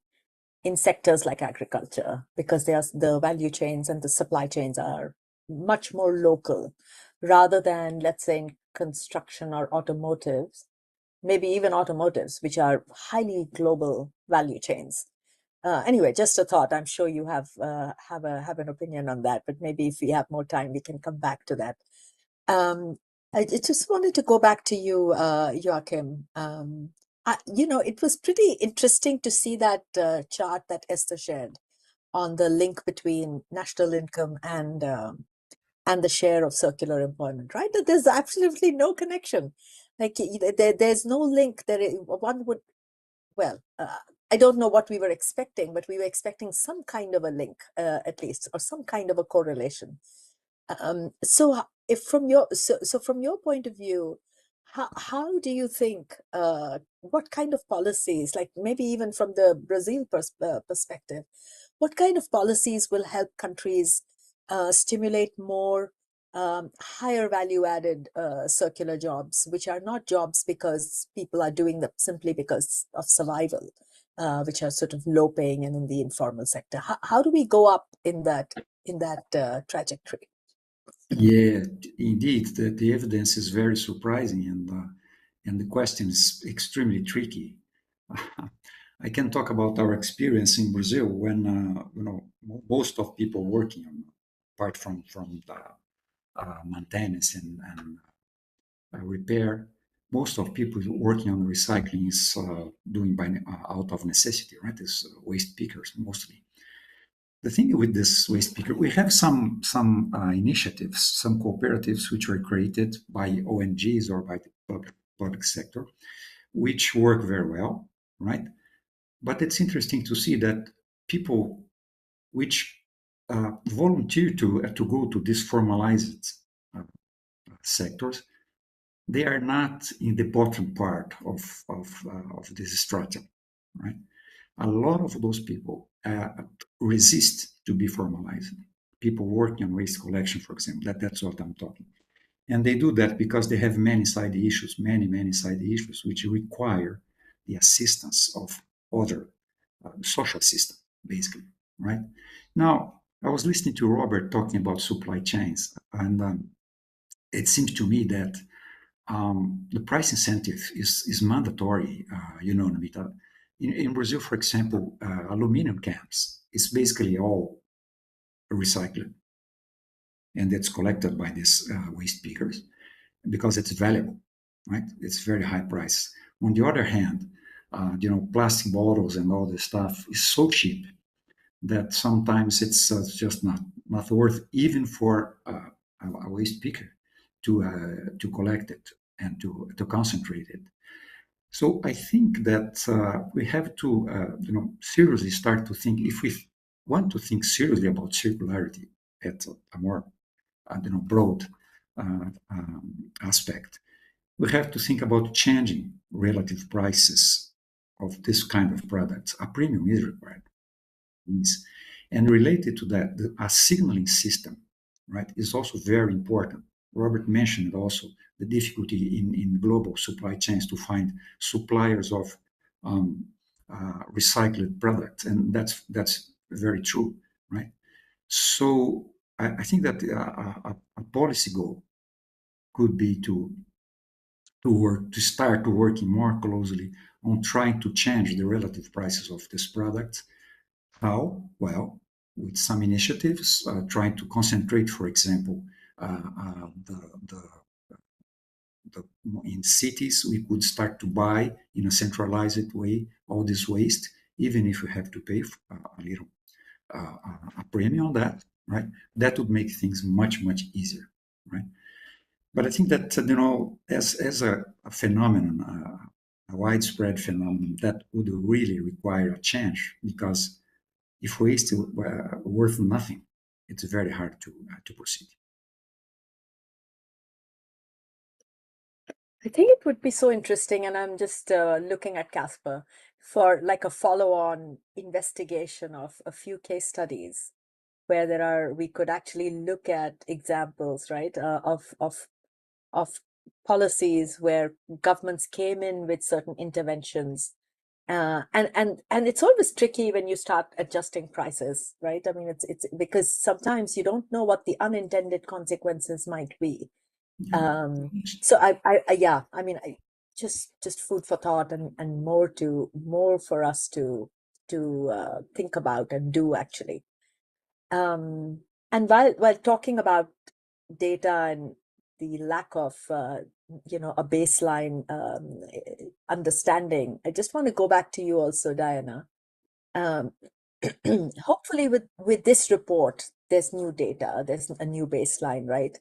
sectors like agriculture, because the value chains and the supply chains are much more local, rather than, let's say, in construction or automotives, maybe even automotives, which are highly global value chains. Anyway, just a thought. I'm sure you have an opinion on that, but maybe if we have more time, we can come back to that. I just wanted to go back to you, Joachim. It was pretty interesting to see that chart that Esther shared on the link between national income and the share of circular employment, right? That there's absolutely no connection. Like there's no link. One would, well, I don't know what we were expecting, but we were expecting some kind of a link, at least, or some kind of a correlation. So if from your point of view, how do you think, what kind of policies, like maybe even from the Brazil perspective, what kind of policies will help countries stimulate more higher value added circular jobs, which are not jobs because people are doing them simply because of survival, which are sort of low paying and in the informal sector. How do we go up in that trajectory? Yeah, indeed, the evidence is very surprising, and the question is extremely tricky. I can talk about our experience in Brazil when most of people working on, apart from the maintenance and repair, most of people working on recycling is doing by out of necessity, right? It's waste pickers mostly. The thing with this waste picker, we have some initiatives, some cooperatives which were created by ONGs or by the public sector, which work very well, right? But it's interesting to see that people which volunteer to go to these formalized sectors, they are not in the bottom part of this strata, right? A lot of those people resist to be formalized. People working on waste collection, for example, that's what I'm talking. And they do that because they have many side issues, many side issues, which require the assistance of other social system, basically, right? Now, I was listening to Robert talking about supply chains, and it seems to me that the price incentive is mandatory, Namita. In Brazil, for example, aluminum cans is basically all recycled, and it's collected by these waste pickers because it's valuable, right? It's very high price. On the other hand, plastic bottles and all this stuff is so cheap that sometimes it's just not worth even for a waste picker to collect it and to concentrate it. So I think that we have to seriously start to think, if we want to think seriously about circularity at a more broad aspect, we have to think about changing relative prices of this kind of products. A premium is required. And related to that, a signaling system, right, is also very important. Robert mentioned also the difficulty in global supply chains to find suppliers of recycled products, and that's very true, right? So I think that a policy goal could be to start working more closely on trying to change the relative prices of these products. How? Well, with some initiatives, trying to concentrate, for example, in cities, we could start to buy in a centralized way all this waste, even if we have to pay a little a premium on that, right? That would make things much easier, right? But I think that as a phenomenon, a widespread phenomenon, that would really require a change, because if waste is worth nothing, it's very hard to proceed. I think it would be so interesting, and I'm just looking at Casper for like a follow-on investigation of a few case studies where we could actually look at examples, right, of policies where governments came in with certain interventions. And it's always tricky when you start adjusting prices, right? I mean, it's because sometimes you don't know what the unintended consequences might be. So I mean, just food for thought, and more for us to think about and do, actually. And while talking about data and the lack of a baseline understanding, I just want to go back to you also, Diana. Hopefully with this report, there's new data, there's a new baseline, right?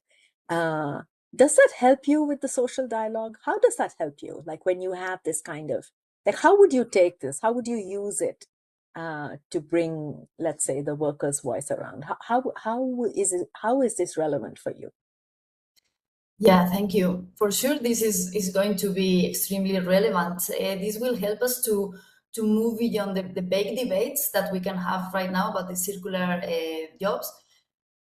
Does that help you with the social dialogue? How does that help you? Like when you have this kind of, like, how would you take this? How would you use it to bring, let's say, the workers' voice around? How is this relevant for you? Yeah, thank you. For sure, this is going to be extremely relevant. This will help us to to move beyond the big debates that we can have right now about the circular jobs,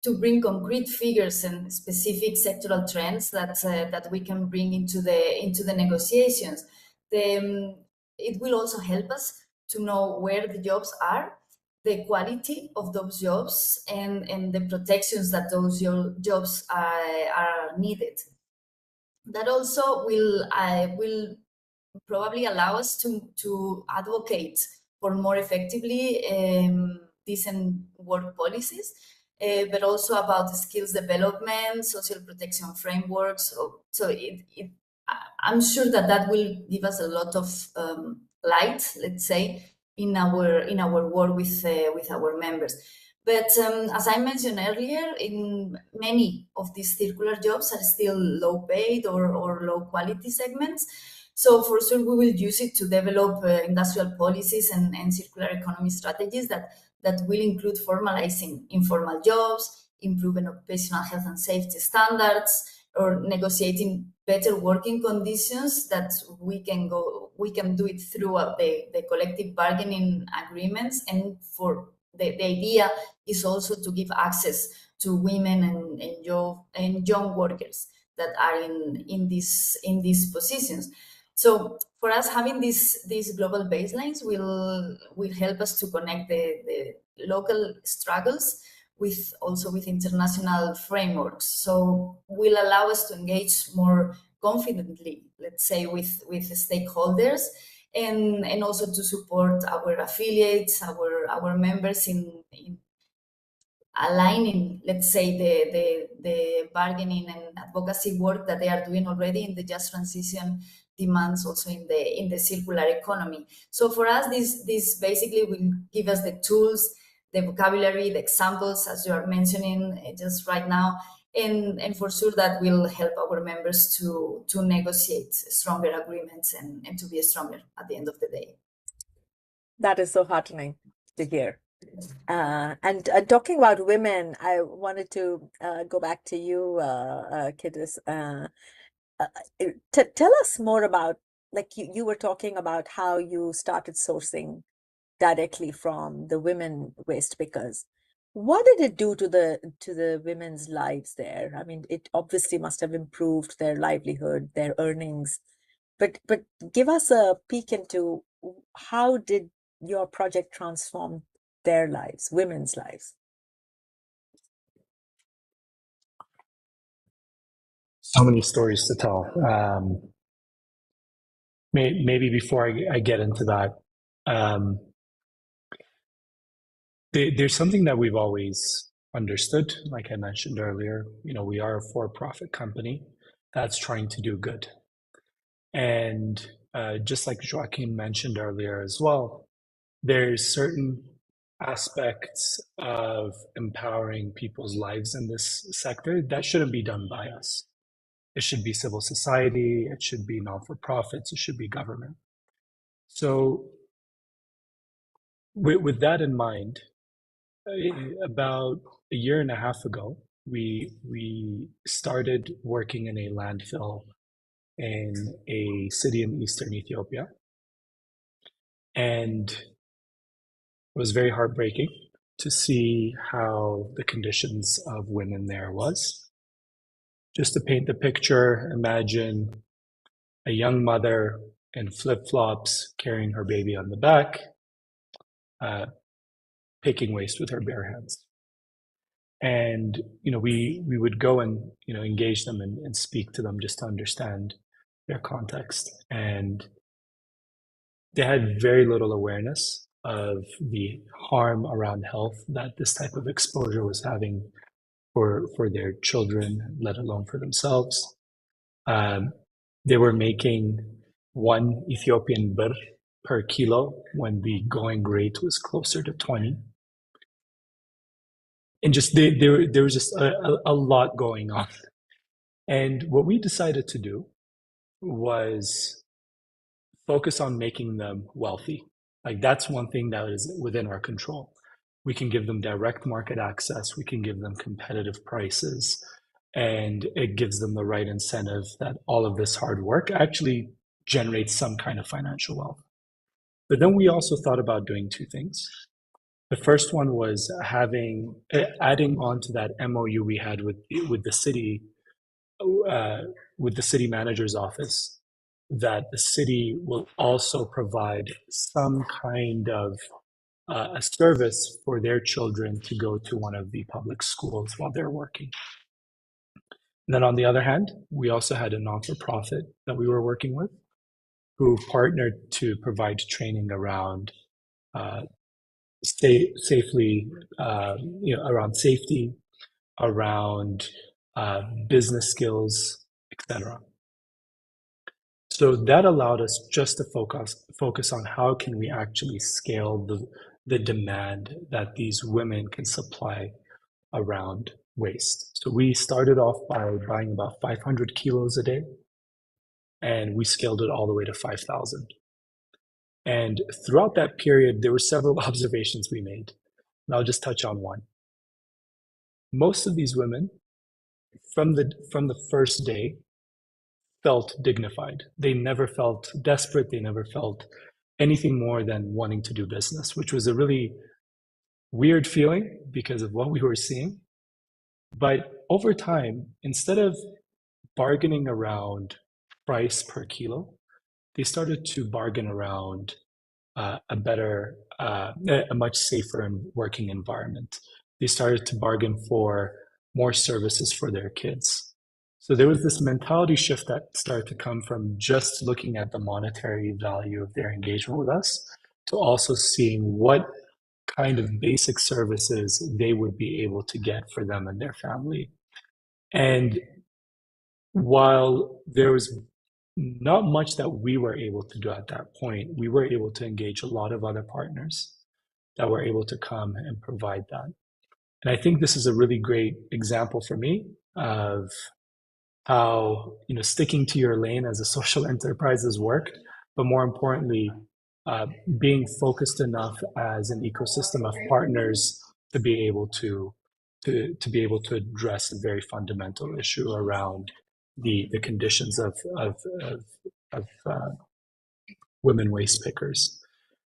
to bring concrete figures and specific sectoral trends that we can bring into the negotiations. It will also help us to know where the jobs are, the quality of those jobs, and the protections that those jobs are needed. That also will probably allow us to advocate for more effectively decent work policies, but also about the skills development, social protection frameworks. So I'm sure that will give us a lot of light, let's say, in our work with our members. But as I mentioned earlier, in many of these circular jobs are still low paid or low quality segments. So for sure, we will use it to develop industrial policies and circular economy strategies that will include formalizing informal jobs, improving occupational health and safety standards, or negotiating better working conditions that we can do it through the collective bargaining agreements. And for the idea is also to give access to women and young workers that are in these positions. So for us, having these global baselines will help us to connect the local struggles with international frameworks. So will allow us to engage more confidently, let's say, with stakeholders, and also to support our affiliates, our members in aligning, let's say, the bargaining and advocacy work that they are doing already in the just transition demands also in the circular economy. So for us, this basically will give us the tools, the vocabulary, the examples, as you are mentioning just right now, and for sure that will help our members to negotiate stronger agreements and to be stronger at the end of the day. That is so heartening to hear. And talking about women, I wanted to go back to you, Kidis. Tell us more about, like you were talking about how you started sourcing directly from the women waste pickers. What did it do to the women's lives there? I mean, it obviously must have improved their livelihood, their earnings, but give us a peek into how did your project transform their lives, women's lives? So many stories to tell. Maybe before I get into that, there's something that we've always understood. Like I mentioned earlier, we are a for-profit company that's trying to do good. And just like Joaquin mentioned earlier as well, there's certain aspects of empowering people's lives in this sector that shouldn't be done by us. It should be civil society, it should be not-for-profits, it should be government. So with that in mind, about a year and a half ago, we started working in a landfill in a city in eastern Ethiopia. And it was very heartbreaking to see how the conditions of women there was. Just to paint the picture, imagine a young mother in flip-flops carrying her baby on the back, picking waste with her bare hands. And we would go and engage them and speak to them just to understand their context. And they had very little awareness of the harm around health that this type of exposure was having for their children, let alone for themselves. They were making 1 Ethiopian birr per kilo when the going rate was closer to 20. And just there was just a lot going on. And what we decided to do was focus on making them wealthy. Like that's one thing that is within our control. We can give them direct market access. We can give them competitive prices. And it gives them the right incentive that all of this hard work actually generates some kind of financial wealth. But then we also thought about doing two things. The first one was adding on to that MOU we had with the city manager's office, that the city will also provide some kind of a service for their children to go to one of the public schools while they're working. And then on the other hand, we also had a non-for-profit that we were working with who partnered to provide training around safety, around business skills, etc. So that allowed us just to focus on how can we actually scale the demand that these women can supply around waste. So we started off by buying about 500 kilos a day, and we scaled it all the way to 5,000. And throughout that period, there were several observations we made. And I'll just touch on one. Most of these women, from the first day, felt dignified. They never felt desperate. They never felt anything more than wanting to do business, which was a really weird feeling because of what we were seeing. But over time, instead of bargaining around price per kilo, they started to bargain around a much safer working environment. They started to bargain for more services for their kids. So there was this mentality shift that started to come from just looking at the monetary value of their engagement with us to also seeing what kind of basic services they would be able to get for them and their family. And while there was not much that we were able to do at that point, we were able to engage a lot of other partners that were able to come and provide that. And I think this is a really great example for me of how, sticking to your lane as a social enterprise has worked, but more importantly, being focused enough as an ecosystem of partners to be able to address a very fundamental issue around the conditions of women waste pickers.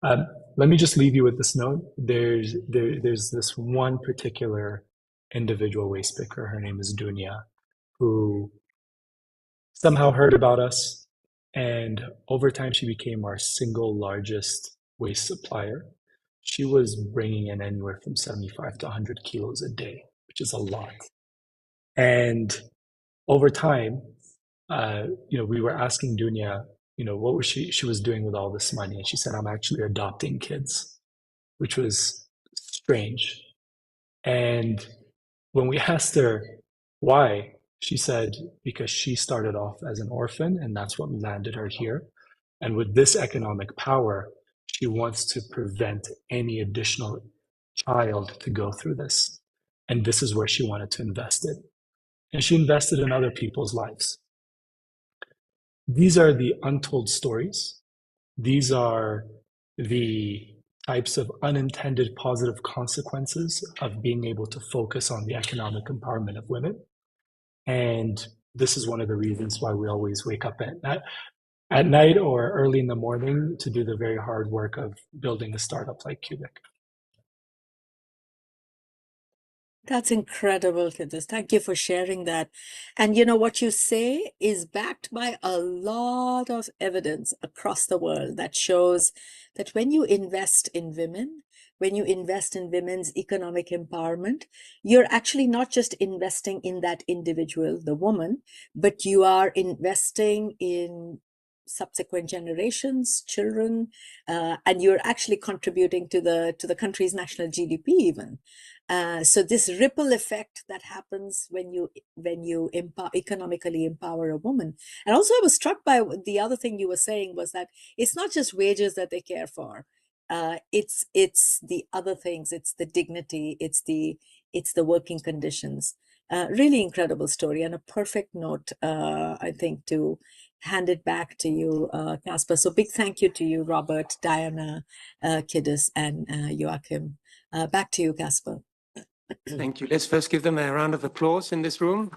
Let me just leave you with this note. There's this one particular individual waste picker. Her name is Dunia, who somehow heard about us, and over time she became our single largest waste supplier. She was bringing in anywhere from 75 to 100 kilos a day, which is a lot. And over time, we were asking Dunia, what was she was doing with all this money? And she said, I'm actually adopting kids, which was strange. And when we asked her why, she said, because she started off as an orphan and that's what landed her here. And with this economic power, she wants to prevent any additional child to go through this. And this is where she wanted to invest it. And she invested in other people's lives. These are the untold stories. These are the types of unintended positive consequences of being able to focus on the economic empowerment of women. And this is one of the reasons why we always wake up at night or early in the morning to do the very hard work of building a startup like Cubic. That's incredible, Kidis. Thank you for sharing that. And what you say is backed by a lot of evidence across the world that shows that when you invest in women, when you invest in women's economic empowerment, you're actually not just investing in that individual, the woman, but you are investing in subsequent generations, children, and you're actually contributing to the country's national GDP even. So this ripple effect that happens when you economically empower a woman. And also I was struck by the other thing you were saying was that it's not just wages that they care for. It's the other things. It's the dignity. It's the working conditions. Really incredible story, and a perfect note, I think, to hand it back to you, Caspar. So big thank you to you, Robert, Diana, Kidis, and Joachim. Back to you, Caspar. Thank you. Let's first give them a round of applause in this room.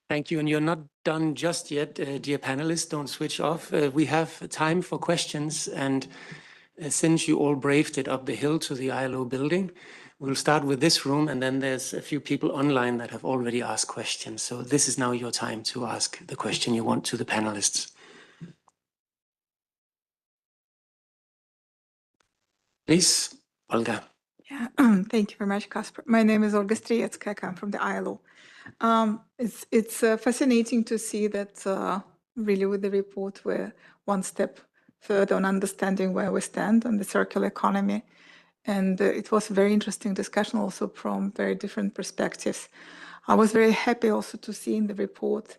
Thank you. And you're not done just yet, dear panelists. Don't switch off. We have time for questions. And since you all braved it up the hill to the ILO building, we'll start with this room. And then there's a few people online that have already asked questions. So this is now your time to ask the question you want to the panelists. Please, Olga. Yeah, thank you very much, Kasper. My name is Olga Striecka. I come from the ILO. It's fascinating to see that really with the report we're one step further on understanding where we stand on the circular economy. And it was a very interesting discussion also from very different perspectives. I was very happy also to see in the report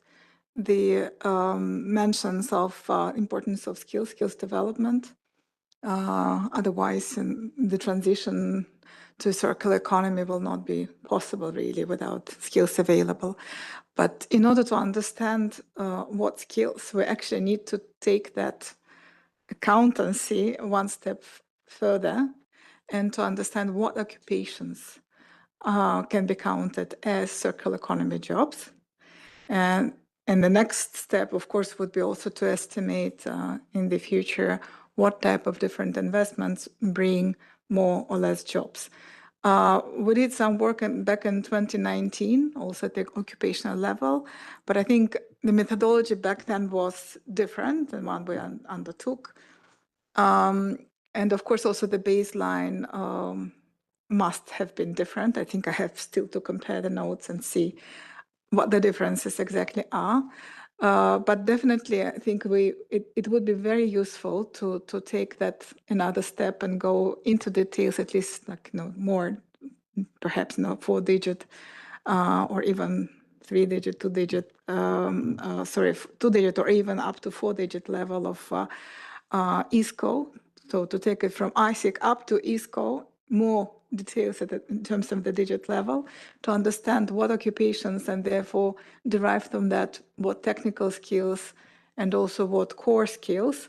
the mentions of importance of skills development. Otherwise, the transition to circular economy will not be possible really without skills available. But in order to understand what skills, we actually need to take that accountancy one step further and to understand what occupations can be counted as circular economy jobs. And the next step, of course, would be also to estimate in the future what type of different investments bring more or less jobs. We did some work back in 2019, also at the occupational level, but I think the methodology back then was different than one we undertook. And of course, also the baseline must have been different. I think I have still to compare the notes and see what the differences exactly are. But definitely, I think it would be very useful to take that another step and go into details, at least like more, perhaps 4-digit or even 3-digit, 2-digit, 2-digit or even up to 4-digit level of ISCO. So to take it from ISIC up to ISCO, more details in terms of the digit level, to understand what occupations and therefore derive from that what technical skills and also what core skills,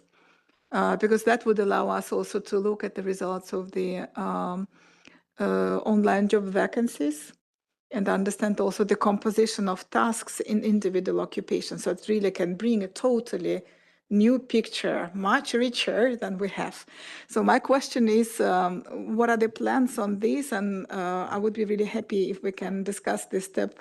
because that would allow us also to look at the results of the online job vacancies and understand also the composition of tasks in individual occupations. So it really can bring a totally new picture, much richer than we have. So my question is, what are the plans on this? And I would be really happy if we can discuss this step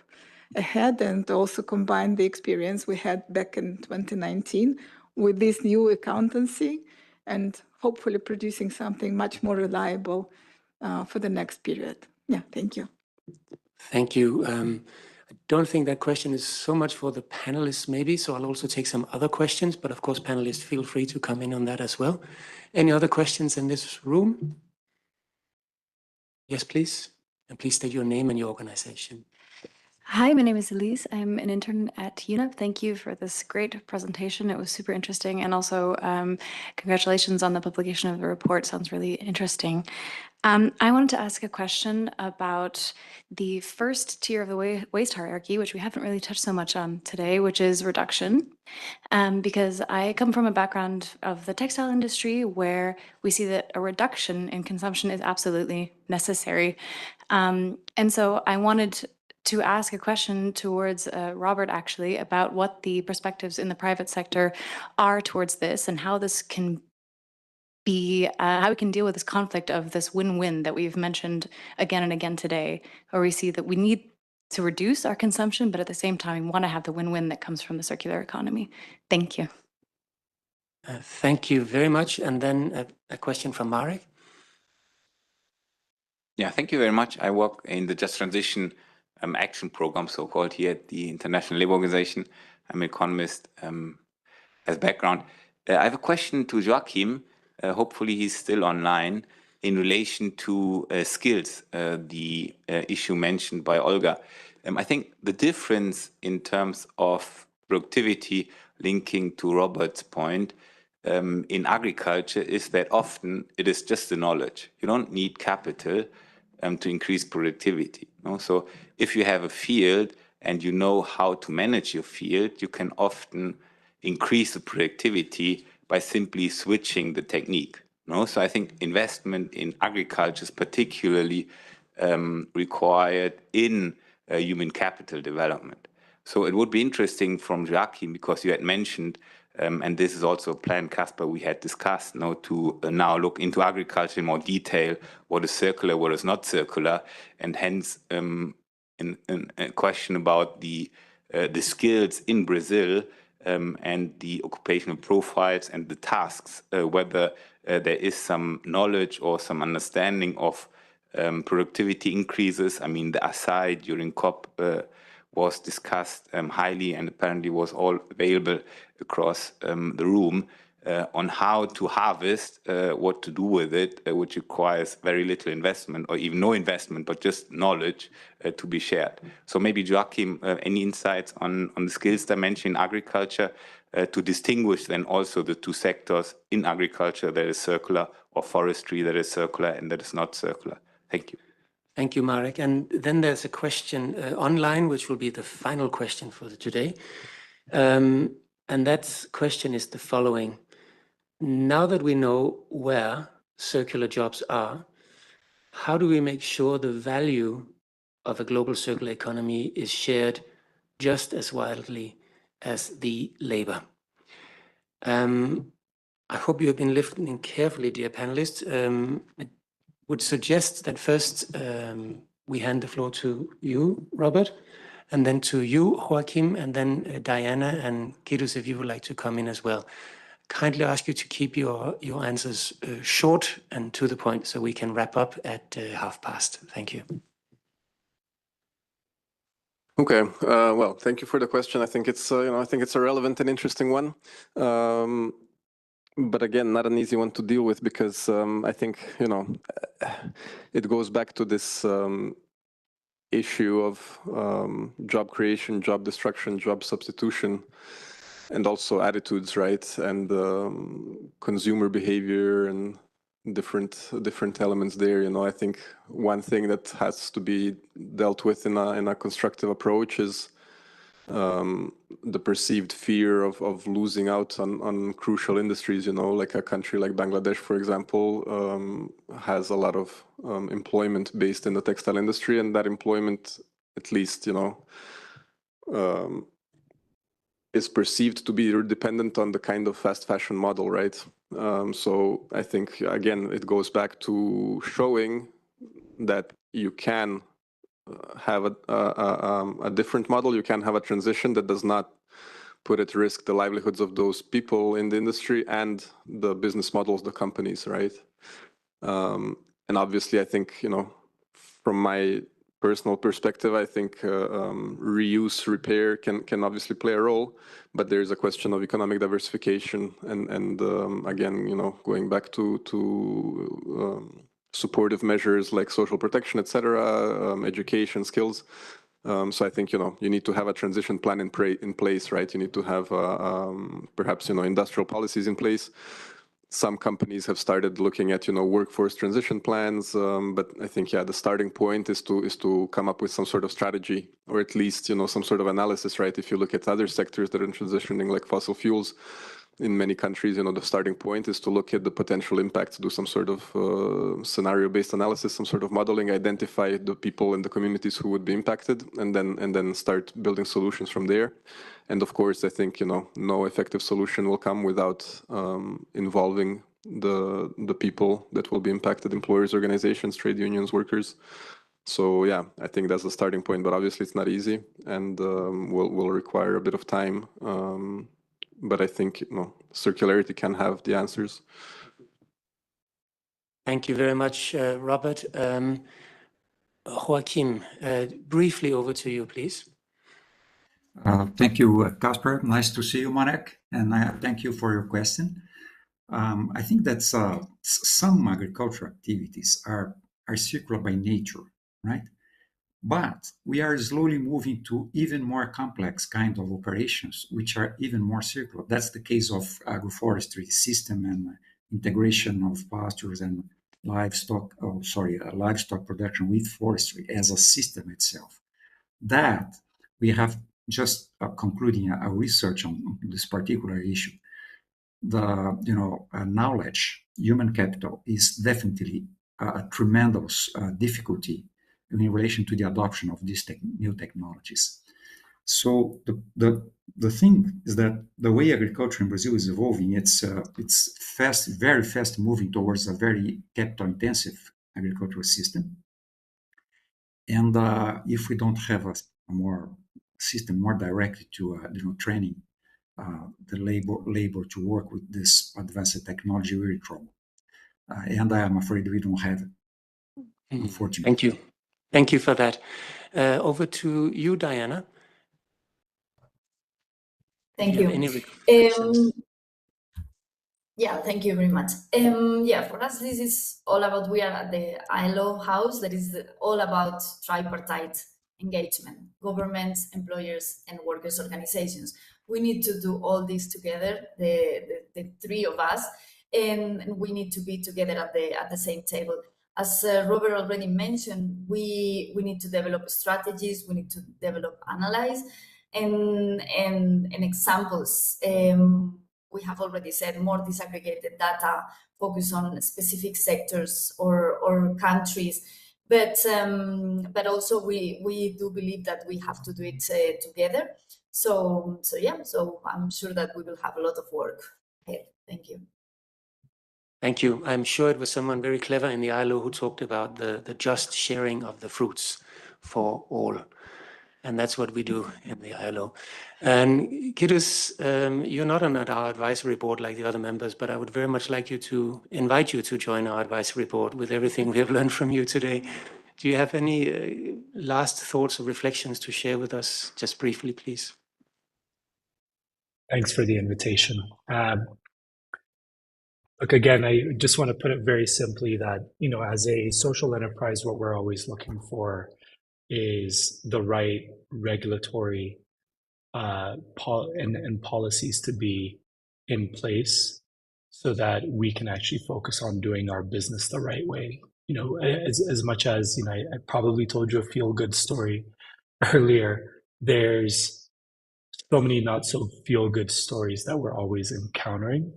ahead and also combine the experience we had back in 2019 with this new accountancy and hopefully producing something much more reliable for the next period. Yeah, thank you. Thank you. I don't think that question is so much for the panelists maybe, so I'll also take some other questions, but of course, panelists, feel free to come in on that as well. Any other questions in this room? Yes, please. And please state your name and your organization. Hi, my name is Elise. I'm an intern at UNEP. Thank you for this great presentation. It was super interesting. And also congratulations on the publication of the report. Sounds really interesting. I wanted to ask a question about the first tier of the waste hierarchy, which we haven't really touched so much on today, which is reduction. Because I come from a background of the textile industry where we see that a reduction in consumption is absolutely necessary. And so I wanted to ask a question towards Robert, actually, about what the perspectives in the private sector are towards this and how this can be, how we can deal with this conflict of this win-win that we've mentioned again and again today, where we see that we need to reduce our consumption, but at the same time, we want to have the win-win that comes from the circular economy. Thank you. Thank you very much. And then a question from Marek. Yeah, thank you very much. I work in the Just Transition action program, so-called, here at the International Labour Organization. I'm an economist as background. I have a question to Joachim. Hopefully he's still online in relation to skills, the issue mentioned by Olga. I think the difference in terms of productivity, linking to Robert's point, in agriculture is that often it is just the knowledge. You don't need capital to increase productivity. So if you have a field and you know how to manage your field, you can often increase the productivity by simply switching the technique. So I think investment in agriculture is particularly required in human capital development. So it would be interesting from Joachim, because you had mentioned, and this is also a plan, Caspar, we had discussed now to now look into agriculture in more detail, what is circular, what is not circular, and hence in a question about the skills in Brazil and the occupational profiles and the tasks, whether there is some knowledge or some understanding of productivity increases. I mean, the assay during COP was discussed highly and apparently was all available across the room on how to harvest, what to do with it, which requires very little investment or even no investment, but just knowledge to be shared. So maybe Joachim, any insights on the skills dimension in agriculture to distinguish then also the two sectors in agriculture that is circular, or forestry that is circular and that is not circular? Thank you. Thank you, Marek. And then there's a question online, which will be the final question for today. And that question is the following. Now that we know where circular jobs are, how do we make sure the value of a global circular economy is shared just as widely as the labor? I hope you have been listening carefully, dear panelists. I would suggest that first we hand the floor to you, Robert, and then to you, Joachim, and then Diana and Kidus, if you would like to come in as well. Kindly ask you to keep your answers short and to the point so we can wrap up at past. Thank you. Okay. Well, thank you for the question. I think it's I think it's a relevant and interesting one. But again, not an easy one to deal with, because I think, it goes back to this issue of job creation, job destruction, job substitution, and also attitudes, right? And consumer behavior and different elements there. I think one thing that has to be dealt with in a constructive approach is the perceived fear of losing out on crucial industries. Like a country like Bangladesh, for example, has a lot of employment based in the textile industry, and that employment, at least, is perceived to be dependent on the kind of fast fashion model, right? So I think, again, it goes back to showing that you can have a different model. You can have a transition that does not put at risk the livelihoods of those people in the industry and the business models, the companies, right? And obviously, I think, from my personal perspective, I think reuse, repair can obviously play a role, but there's a question of economic diversification and again, going back to supportive measures like social protection, etc., education, skills. So I think, you need to have a transition plan in place, right? You need to have perhaps, industrial policies in place. Some companies have started looking at, workforce transition plans, but I think, the starting point is to come up with some sort of strategy, or at least, some sort of analysis, right? If you look at other sectors that are transitioning, like fossil fuels, in many countries, the starting point is to look at the potential impacts, do some sort of scenario-based analysis, some sort of modeling, identify the people and the communities who would be impacted, and then start building solutions from there. And of course, I think, no effective solution will come without involving the people that will be impacted, employers, organizations, trade unions, workers. So yeah, I think that's the starting point, but obviously it's not easy, and will require a bit of time. But I think, circularity can have the answers. Thank you very much, Robert. Joachim, briefly over to you, please. Thank you, Caspar. Nice to see you, Marek, and thank you for your question. I think that some agricultural activities are circular by nature, right? But we are slowly moving to even more complex kind of operations, which are even more circular. That's the case of agroforestry system and integration of pastures and livestock production with forestry as a system itself. That we have just concluding a research on this particular issue. The knowledge, human capital is definitely a tremendous difficulty in relation to the adoption of these new technologies. So the thing is that the way agriculture in Brazil is evolving, it's fast, very fast moving towards a very capital intensive agricultural system. And if we don't have a more system more directly to training the labor to work with this advanced technology, we're in trouble. And I am afraid we don't have it, unfortunately. Thank you. Thank you for that. Over to you, Diana. Thank Do you you. have any reflections? Yeah, thank you very much. Yeah, for us, this is all about, we are at the ILO house, that is all about tripartite engagement, governments, employers, and workers' organizations. We need to do all this together, the three of us, and we need to be together at the same table. As Robert already mentioned, we need to develop strategies, we need to develop, analyze, and examples. We have already said more disaggregated data, focus on specific sectors or countries, but also we do believe that we have to do it together. So I'm sure that we will have a lot of work ahead. Thank you. Thank you. I'm sure it was someone very clever in the ILO who talked about the just sharing of the fruits for all. And that's what we do in the ILO. And Kidus, you're not on our advisory board like the other members, but I would very much like to invite you to join our advisory board with everything we have learned from you today. Do you have any last thoughts or reflections to share with us, just briefly, please? Thanks for the invitation. Look, again, I just want to put it very simply that, as a social enterprise, what we're always looking for is the right regulatory and policies to be in place so that we can actually focus on doing our business the right way. As much as, I probably told you a feel-good story earlier, there's so many not so feel-good stories that we're always encountering.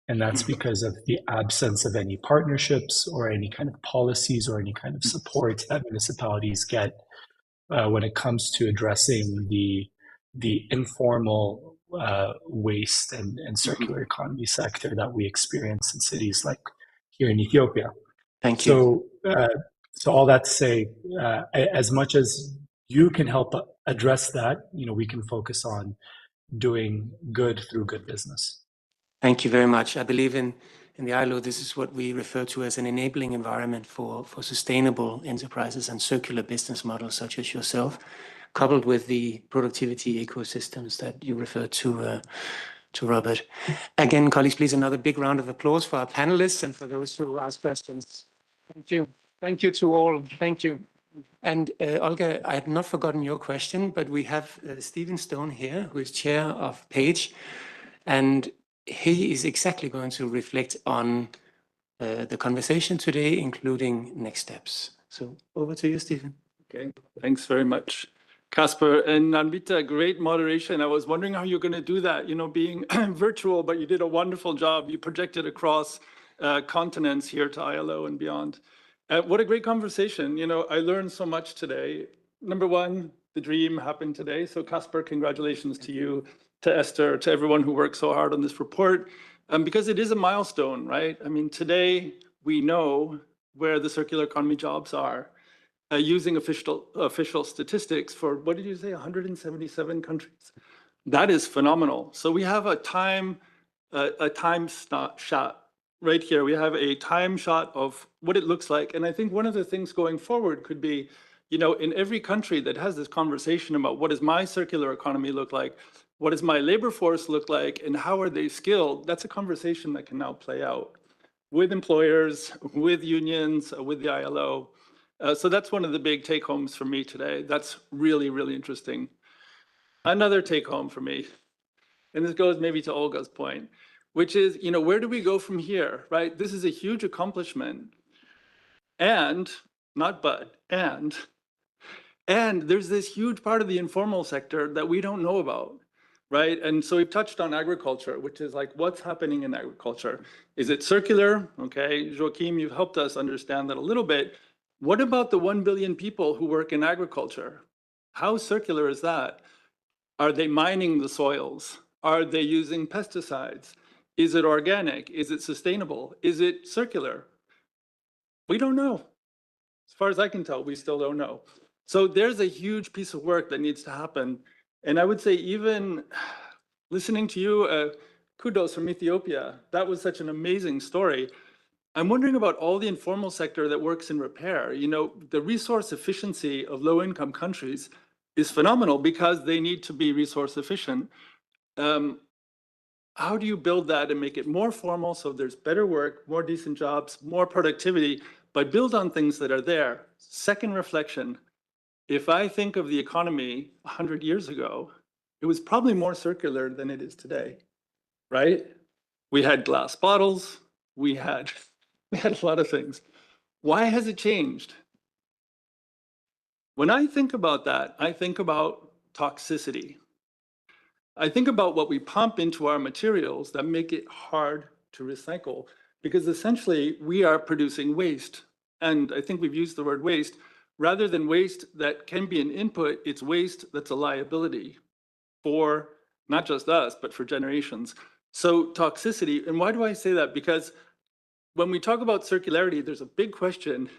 And that's because of the absence of any partnerships or any kind of policies or any kind of support that municipalities get when it comes to addressing the informal waste and circular economy sector that we experience in cities like here in Ethiopia. Thank you. So all that to say, as much as you can help address that, we can focus on doing good through good business. Thank you very much. I believe in the ILO, this is what we refer to as an enabling environment for sustainable enterprises and circular business models such as yourself, coupled with the productivity ecosystems that you referred to Robert. Again, colleagues, please, another big round of applause for our panelists and for those who asked questions. Thank you. Thank you to all. Thank you. And Olga, I had not forgotten your question, but we have Stephen Stone here, who is chair of PAGE, and he is exactly going to reflect on the conversation today, including next steps. So over to you, Stephen. Okay, thanks very much, Casper. And Namita, great moderation. I was wondering how you're going to do that, being virtual, but you did a wonderful job. You projected across continents here to ILO and beyond. What a great conversation. I learned so much today. Number one, the dream happened today. So Casper, congratulations to you, to Esther, to everyone who worked so hard on this report, because it is a milestone, right? I mean, today we know where the circular economy jobs are using official statistics for, what did you say, 177 countries. That is phenomenal. So we have a time shot right here. We have a time shot of what it looks like. And I think one of the things going forward could be, in every country that has this conversation about what does my circular economy look like, what does my labor force look like, and how are they skilled? That's a conversation that can now play out with employers, with unions, with the ILO. So that's one of the big take homes for me today. That's really, really interesting. Another take home for me, and this goes maybe to Olga's point, which is, where do we go from here, right? This is a huge accomplishment. And, not but, and there's this huge part of the informal sector that we don't know about, right? And so we've touched on agriculture, which is like, what's happening in agriculture? Is it circular? Okay, Joachim, you've helped us understand that a little bit. What about the 1 billion people who work in agriculture? How circular is that? Are they mining the soils? Are they using pesticides? Is it organic? Is it sustainable? Is it circular? We don't know. As far as I can tell, we still don't know. So there's a huge piece of work that needs to happen. And I would say even listening to you, kudos from Ethiopia, that was such an amazing story. I'm wondering about all the informal sector that works in repair. You know, the resource efficiency of low-income countries is phenomenal because they need to be resource efficient. How do you build that and make it more formal so there's better work, more decent jobs, more productivity, but build on things that are there? Second reflection, if I think of the economy 100 years ago, it was probably more circular than it is today, right? We had glass bottles, we had a lot of things. Why has it changed? When I think about that, I think about toxicity. I think about what we pump into our materials that make it hard to recycle, because essentially we are producing waste. And I think we've used the word waste. Rather than waste that can be an input, it's waste that's a liability for not just us, but for generations. So toxicity, and why do I say that? Because when we talk about circularity, there's a big question.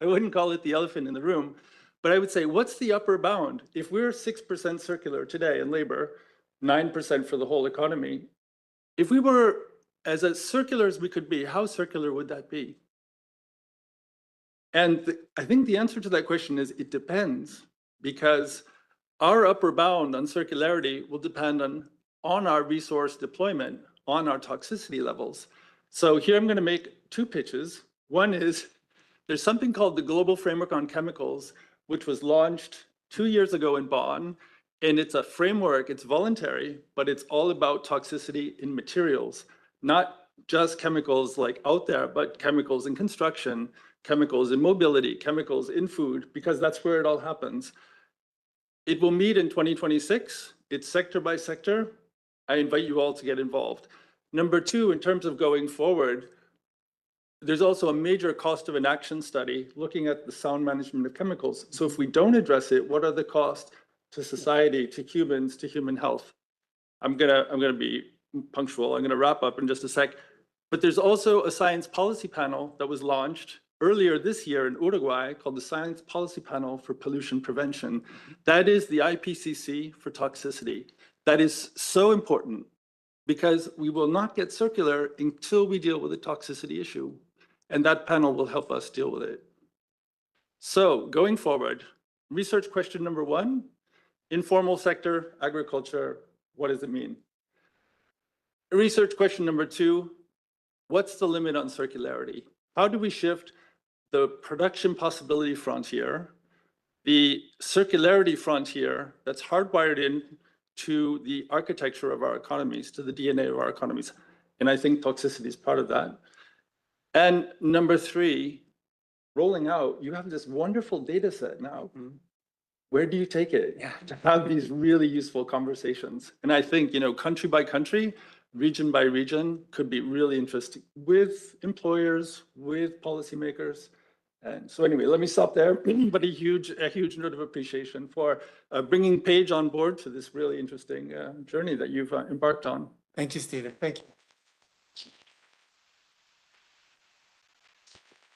I wouldn't call it the elephant in the room, but I would say, what's the upper bound? If we're 6% circular today in labor, 9% for the whole economy, if we were as circular as we could be, how circular would that be? And I think the answer to that question is it depends, because our upper bound on circularity will depend on our resource deployment, on our toxicity levels. So here I'm going to make two pitches. One is there's something called the Global Framework on Chemicals, which was launched 2 years ago in Bonn. And it's a framework, it's voluntary, but it's all about toxicity in materials, not just chemicals like out there, but chemicals in construction, chemicals in mobility, chemicals in food, because that's where it all happens. It will meet in 2026. It's sector by sector. I invite you all to get involved. Number two, in terms of going forward, there's also a major cost of inaction study looking at the sound management of chemicals. So if we don't address it, what are the costs to society, to humans, to human health? I'm gonna be punctual. I'm gonna wrap up in just a sec. But there's also a science policy panel that was launched earlier this year in Uruguay called the Science Policy Panel for Pollution Prevention. That is the IPCC for toxicity. That is so important because we will not get circular until we deal with the toxicity issue. And that panel will help us deal with it. So going forward, research question number one, informal sector, agriculture, what does it mean? Research question number two, what's the limit on circularity? How do we shift the production possibility frontier, the circularity frontier that's hardwired in to the architecture of our economies, to the DNA of our economies? And I think toxicity is part of that. And number three, rolling out, you have this wonderful data set now. Where do you take it to have these really useful conversations? And I think, you know, country by country, region by region could be really interesting with employers, with policymakers. And so anyway, let me stop there, but a huge note of appreciation for bringing Paige on board to this really interesting journey that you've embarked on. Thank you, Stephen. Thank you.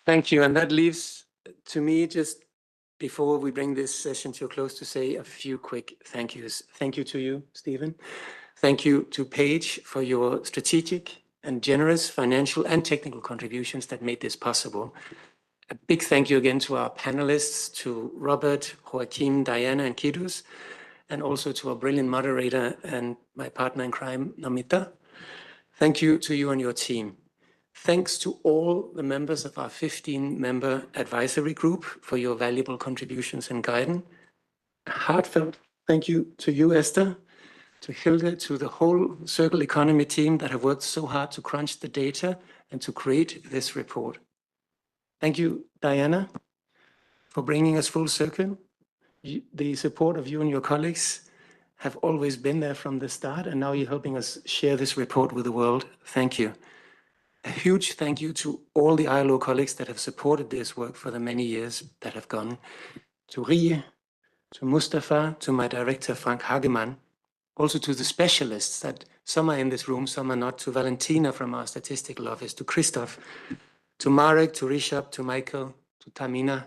Thank you. And that leaves to me, just before we bring this session to a close, to say a few quick thank yous. Thank you to you, Stephen. Thank you to Paige for your strategic and generous financial and technical contributions that made this possible. A big thank you again to our panelists, to Robert, Joaquim, Diana, and Kidus, and also to our brilliant moderator and my partner in crime, Namita. Thank you to you and your team. Thanks to all the members of our 15-member advisory group for your valuable contributions and guidance. A heartfelt thank you to you, Esther, to Hilde, to the whole Circle Economy team that have worked so hard to crunch the data and to create this report. Thank you, Diana, for bringing us full circle. The support of you and your colleagues have always been there from the start, and now you're helping us share this report with the world. Thank you. A huge thank you to all the ILO colleagues that have supported this work for the many years that have gone, to Rie, to Mustafa, to my director, Frank Hagemann, also to the specialists that some are in this room, some are not, to Valentina from our statistical office, to Christoph, to Marek, to Rishabh, to Michael, to Tamina.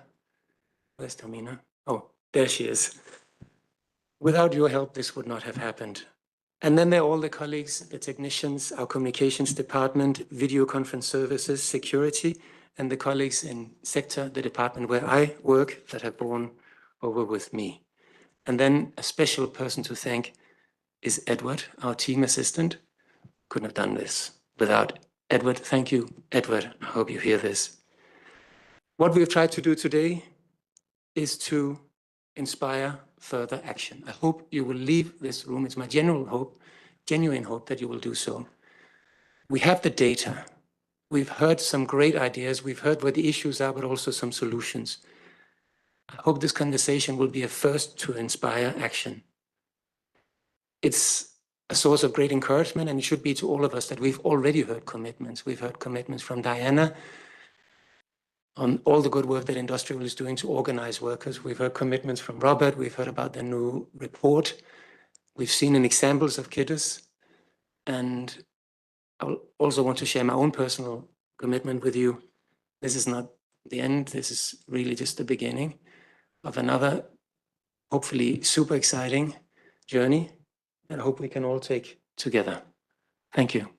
Where's Tamina? Oh, there she is. Without your help, this would not have happened. And then there are all the colleagues, the technicians, our communications department, video conference services, security, and the colleagues in sector, the department where I work, that have borne over with me. And then a special person to thank is Edward, our team assistant. Couldn't have done this without Edward. Thank you, Edward. I hope you hear this. What we've tried to do today is to inspire further action. I hope you will leave this room. It's my genuine hope that you will do so. We have the data. We've heard some great ideas. We've heard where the issues are, but also some solutions. I hope this conversation will be a first to inspire action. It's a source of great encouragement, and it should be to all of us that we've already heard commitments. We've heard commitments from Diana on all the good work that Industrial is doing to organize workers. We've heard commitments from Robert. We've heard about the new report. We've seen examples of Kiddes. And I also want to share my own personal commitment with you. This is not the end. This is really just the beginning of another, hopefully super exciting journey that I hope we can all take together. Thank you.